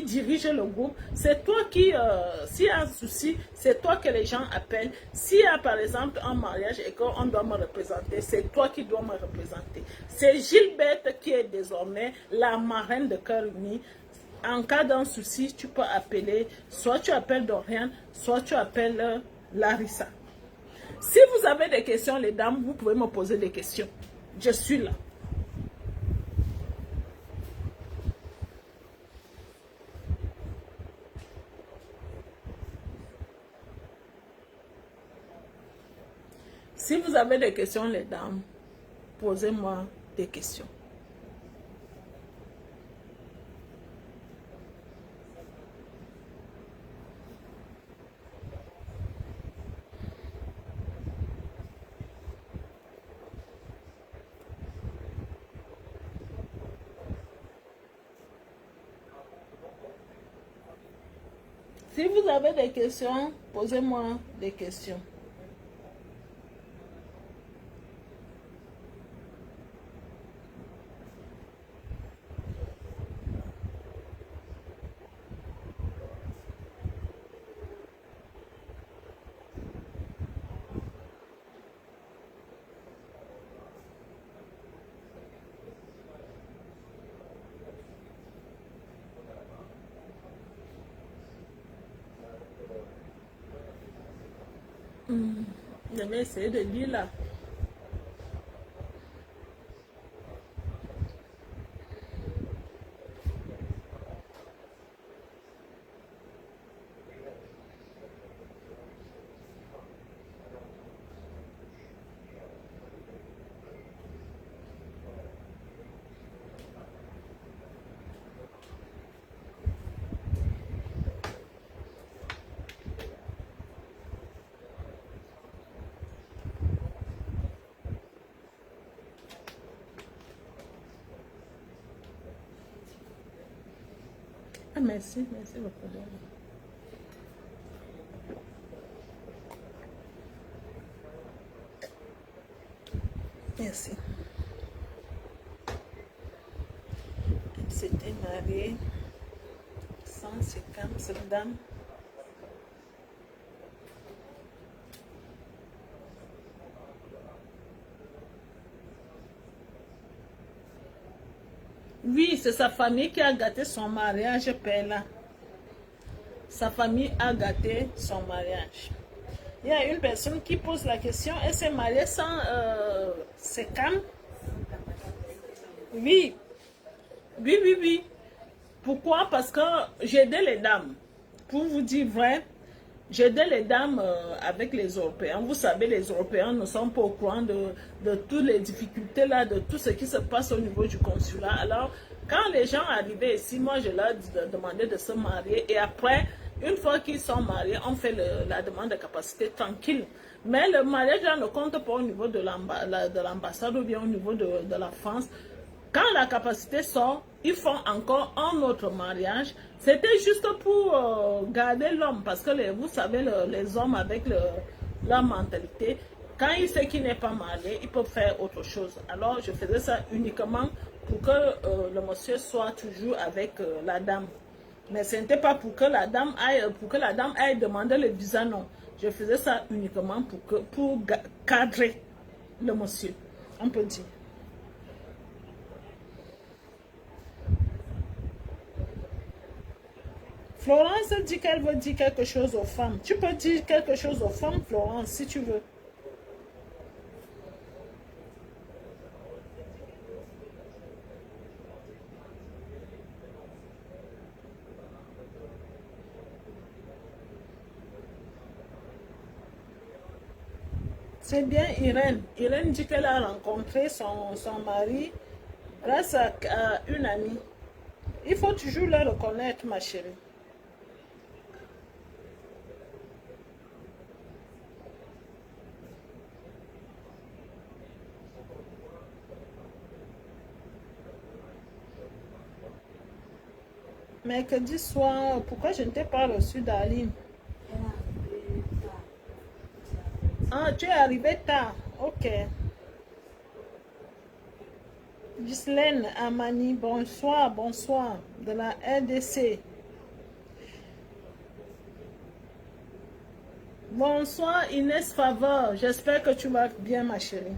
dirige le groupe. C'est toi qui, s'il y a un souci, c'est toi que les gens appellent. S'il y a par exemple un mariage et qu'on doit me représenter, c'est toi qui dois me représenter. C'est Gilberte qui est désormais la marraine de Karuni. En cas d'un souci, tu peux appeler, soit tu appelles Dorian, soit tu appelles Larissa. Si vous avez des questions, les dames, vous pouvez me poser des questions. Je suis là. Si vous avez des questions, les dames, posez-moi des questions. Si vous avez des questions, posez-moi des questions. Je vais essayer de lire là. Ah, merci, merci beaucoup. Merci. Elle s'était mariée sans séquelles, cette dame. Oui, c'est sa famille qui a gâté son mariage, Pella. Sa famille a gâté son mariage. Il y a une personne qui pose la question, elle s'est mariée sans séquelles? Oui. Oui, oui, oui. Pourquoi? Parce que j'aidais les dames. Pour vous dire vrai, j'aidais les dames avec les Européens. Vous savez, les Européens ne sont pas au courant de toutes les difficultés là, de tout ce qui se passe au niveau du consulat. Alors, quand les gens arrivaient ici, moi je leur demandais de se marier. Et après, une fois qu'ils sont mariés, on fait la demande de capacité tranquille. Mais le mariage là ne compte pas au niveau de l'ambassade ou bien au niveau de la France. Quand la capacité sort, ils font encore un autre mariage. C'était juste pour garder l'homme. Parce que vous savez, les hommes avec leur mentalité, quand il sait qu'il n'est pas marié, il peut faire autre chose. Alors, je faisais ça uniquement pour que le monsieur soit toujours avec la dame. Mais ce n'était pas pour que la dame aille demander le visa, non. Je faisais ça uniquement pour cadrer le monsieur, on peut dire. Florence dit qu'elle veut dire quelque chose aux femmes. Tu peux dire quelque chose aux femmes, Florence, si tu veux. C'est bien Irène. Irène dit qu'elle a rencontré son mari grâce à une amie. Il faut toujours le reconnaître, ma chérie. Mercredi soir, pourquoi je ne t'ai pas reçu d'Aline? Ah, tu es arrivé tard. Ok. Ghislaine Amani, bonsoir, bonsoir, de la RDC. Bonsoir Inès Faveur, j'espère que tu vas bien, ma chérie.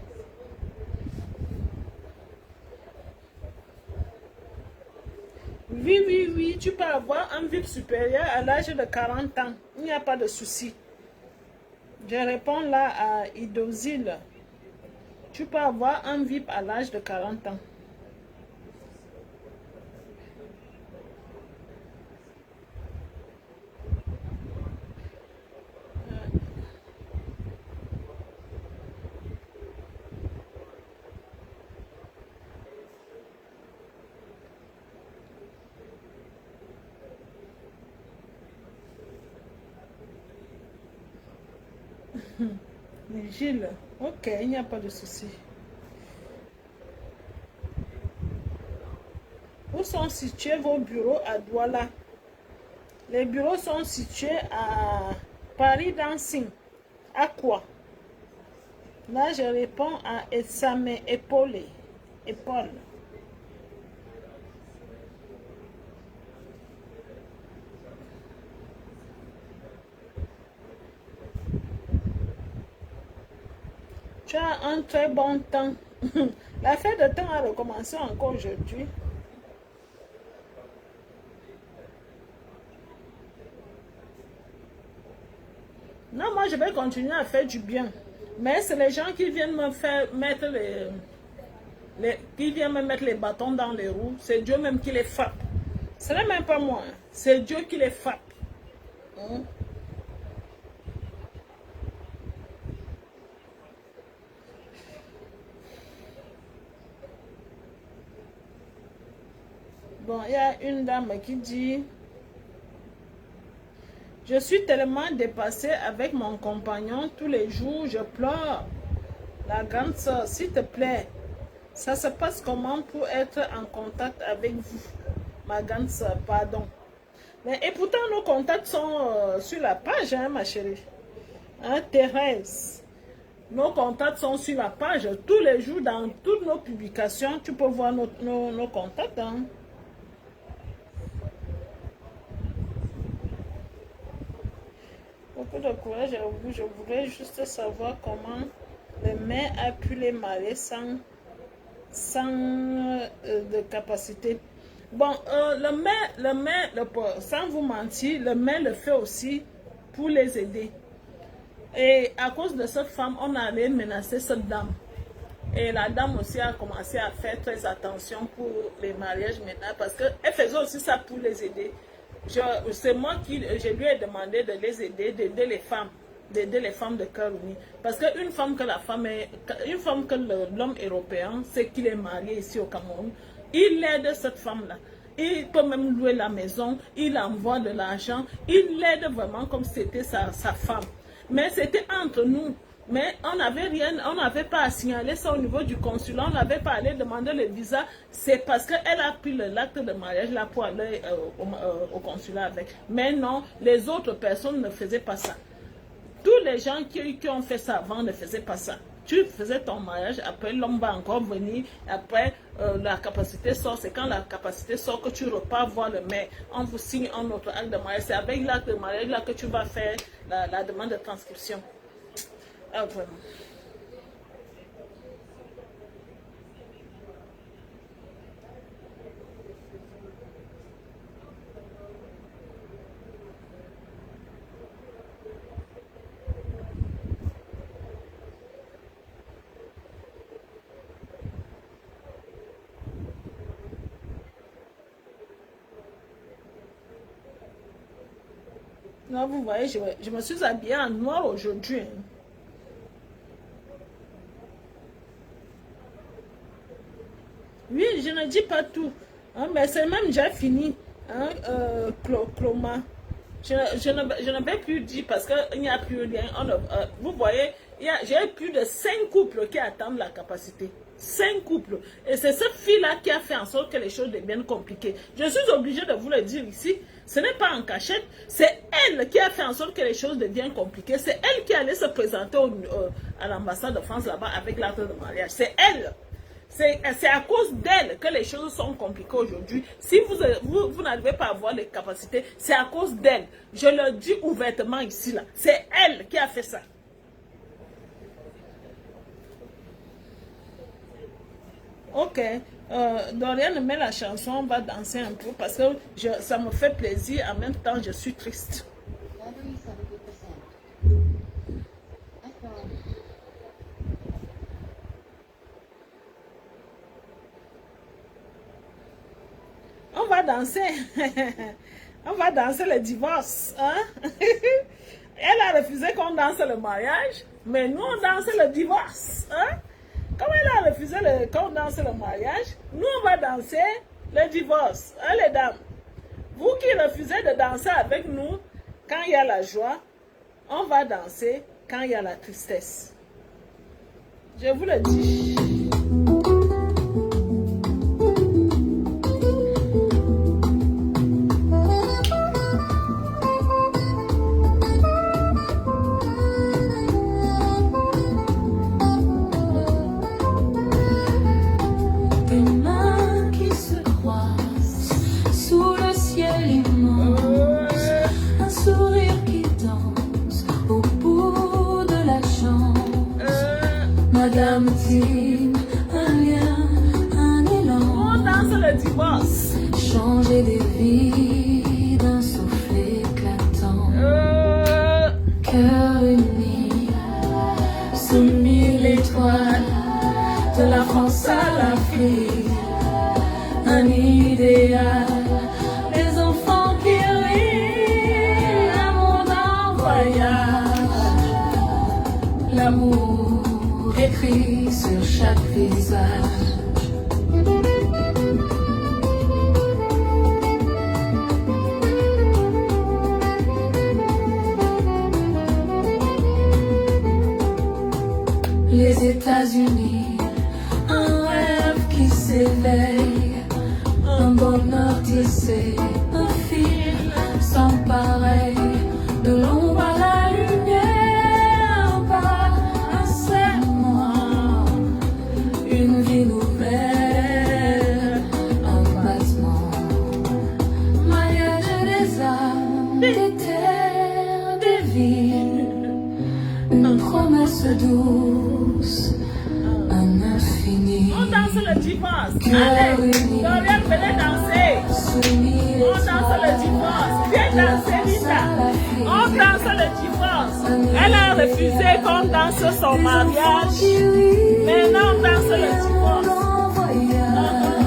Oui, oui, oui, tu peux avoir un VIP supérieur à l'âge de 40 ans. Il n'y a pas de souci. Je réponds là à Idosile. Tu peux avoir un VIP à l'âge de 40 ans. Gilles, ok, il n'y a pas de souci. Où sont situés vos bureaux à Douala? Les bureaux sont situés à Paris Dancing. À quoi? Là, je réponds à Esame Épaule. Épaule. Tu as un très bon temps. La fête de temps a recommencé encore aujourd'hui. Non, moi je vais continuer à faire du bien. Mais c'est les gens qui viennent me faire mettre qui viennent me mettre les bâtons dans les roues. C'est Dieu même qui les frappe. Ce n'est même pas moi. C'est Dieu qui les frappe. Hein? Bon, il y a une dame qui dit: je suis tellement dépassée avec mon compagnon, tous les jours je pleure. La grande soeur, s'il te plaît, ça se passe comment pour être en contact avec vous? Ma grande soeur, pardon. Mais, et pourtant, nos contacts sont sur la page, hein, ma chérie. Hein, Thérèse. Nos contacts sont sur la page. Tous les jours, dans toutes nos publications, tu peux voir nos contacts. Hein. Beaucoup de courage à vous. Je voudrais juste savoir comment le maire a pu les marier sans de capacité. Bon, le maire, sans vous mentir, le maire le fait aussi pour les aider. Et à cause de cette femme, on allait menacer cette dame. Et la dame aussi a commencé à faire très attention pour les mariages maintenant parce qu'elle faisait aussi ça pour les aider. C'est moi qui je lui ai demandé de les aider, d'aider les femmes de cœur uni. Parce qu'une femme que l'homme européen, c'est qu'il est marié ici au Cameroun, il aide cette femme-là. Il peut même louer la maison, il envoie de l'argent, il l'aide vraiment comme si c'était sa femme. Mais c'était entre nous. Mais on n'avait rien, on n'avait pas à signaler ça au niveau du consulat, on n'avait pas à aller demander le visa. C'est parce qu'elle a pris l'acte de mariage là pour aller au consulat avec. Mais non, les autres personnes ne faisaient pas ça. Tous les gens qui ont fait ça avant ne faisaient pas ça. Tu faisais ton mariage, après l'homme va encore venir, après la capacité sort, c'est quand la capacité sort que tu repars voir le maire. On vous signe un autre acte de mariage, c'est avec l'acte de mariage là que tu vas faire la demande de transcription. Ah, vraiment. Là, vous voyez, je me suis habillée en noir aujourd'hui. Hein. Oui, je ne dis pas tout, hein, mais c'est même déjà fini, hein, Cloma. Je ne vais plus dire parce qu'il n'y a plus rien. Vous voyez, j'ai plus de 5 couples qui attendent la capacité. 5 couples. Et c'est cette fille-là qui a fait en sorte que les choses deviennent compliquées. Je suis obligée de vous le dire ici. Ce n'est pas en cachette. C'est elle qui a fait en sorte que les choses deviennent compliquées. C'est elle qui allait se présenter à l'ambassade de France là-bas avec l'acte de mariage. C'est elle. C'est à cause d'elle que les choses sont compliquées aujourd'hui. Si vous n'arrivez pas à avoir les capacités, c'est à cause d'elle. Je le dis ouvertement ici, là. C'est elle qui a fait ça. Ok. Dorian met la chanson, on va danser un peu parce que ça me fait plaisir. En même temps, je suis triste. On va danser. On va danser le divorce. Hein? Elle a refusé qu'on danse le mariage, mais nous on danse le divorce. Hein? Comme elle a refusé qu'on danse le mariage, nous on va danser le divorce. Hein, les dames? Vous qui refusez de danser avec nous, quand il y a la joie, on va danser quand il y a la tristesse. Je vous le dis. Des mains qui se croisent sous le ciel immense, un sourire qui danse au bout de la chance. Madame dit un lien, un On élan, danse le divorce. changer des vies d'un souffle éclatant. Cœur uni, sous mille étoiles, de la France à l'Afrique, un idéal, les enfants qui rient, un monde en voyage, l'amour écrit sur chaque visage. Les États-Unis, un rêve qui s'éveille, un bonheur tissé, un fil sans pareil, de l'ombre à la lumière, pas un serment, une vie nouvelle, un battement, maillage des âmes, des terres, des villes, une promesse douce, un infini. On danse le divorce. Cœur Allez, uni, Dorian, venez danser. soumis On danse le divorce. Viens danser, Linda. On danse le divorce. Elle a refusé qu'on danse son mariage. Maintenant, on danse le divorce.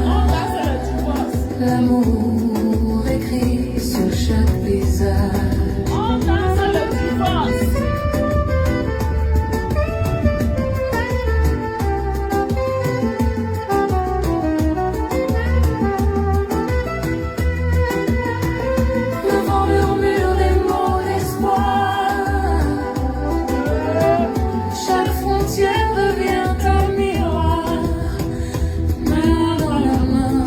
On danse le divorce. L'amour écrit sur chaque visage. On danse le divorce. Le vent murmure des mots d'espoir. Chaque frontière devient un miroir. Main dans la main,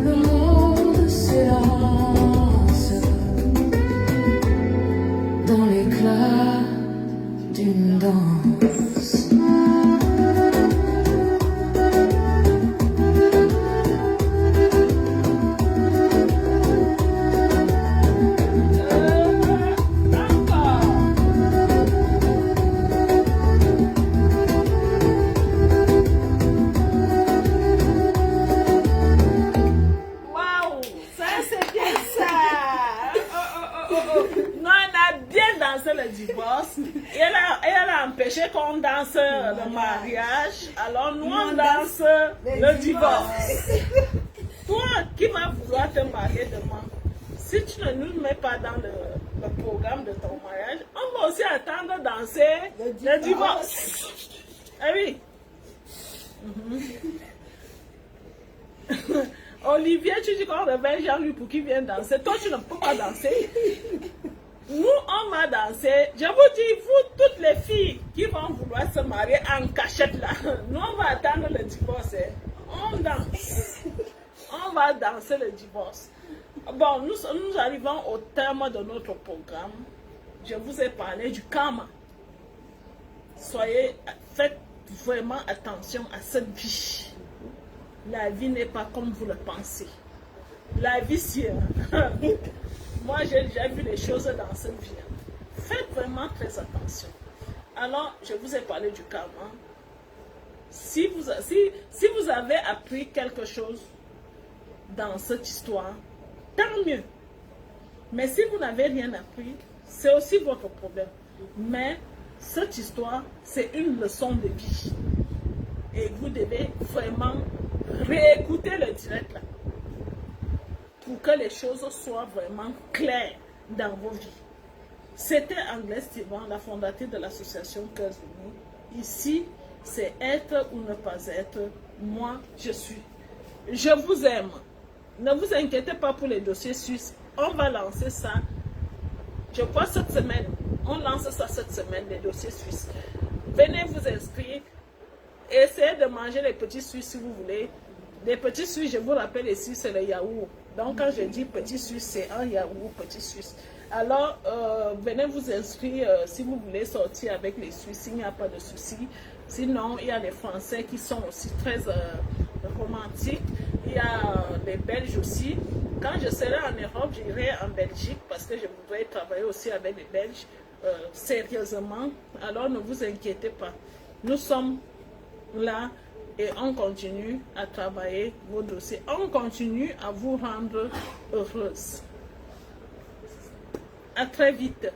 le monde s'élance dans l'éclat d'une danse. Encore. Waouh, ça c'est bien ça. Non, elle a bien dansé le divorce. Et elle a empêché qu'on danse le mariage. Alors nous on danse le divorce. Toi qui vas vouloir te marier demain, si tu ne nous mets pas dans le programme de ton mariage, on va aussi attendre de danser le divorce. Ah oui. Olivier, tu dis qu'on réveille Jean-Louis pour qu'il vienne danser. Toi, tu ne peux pas danser. Nous, on va danser. Je vous dis, vous, toutes les filles qui vont vouloir se marier en cachette là, nous, on va attendre le divorce. On danse. On va danser le divorce. Bon, nous arrivons au terme de notre programme. Je vous ai parlé du karma. Faites vraiment attention à cette vie. La vie n'est pas comme vous le pensez. La vie, c'est... Moi, j'ai déjà vu les choses dans cette vie. Faites vraiment très attention. Alors, je vous ai parlé du karma. Si vous avez appris quelque chose dans cette histoire, tant mieux. Mais si vous n'avez rien appris, c'est aussi votre problème. Mais cette histoire, c'est une leçon de vie. Et vous devez vraiment réécouter le direct là. Pour que les choses soient vraiment claires dans vos vies. C'était Anglaise Steven, la fondatrice de l'association Cœurs Unis. Ici, c'est être ou ne pas être. Moi, je suis. Je vous aime. Ne vous inquiétez pas pour les dossiers suisses. On va lancer ça, je crois, cette semaine. On lance ça cette semaine, les dossiers suisses. Venez vous inscrire. Essayez de manger les petits Suisses si vous voulez. Les petits Suisses, je vous rappelle ici, c'est le yaourt. Donc quand je dis petit Suisse, c'est un yaourt petit Suisse. Alors, venez vous inscrire si vous voulez sortir avec les Suisses, il n'y a pas de souci. Sinon, il y a les Français qui sont aussi très romantiques. Il y a les Belges aussi. Quand je serai en Europe, j'irai en Belgique parce que je voudrais travailler aussi avec les Belges sérieusement. Alors, ne vous inquiétez pas. Nous sommes là et on continue à travailler vos dossiers. On continue à vous rendre heureuse. À très vite.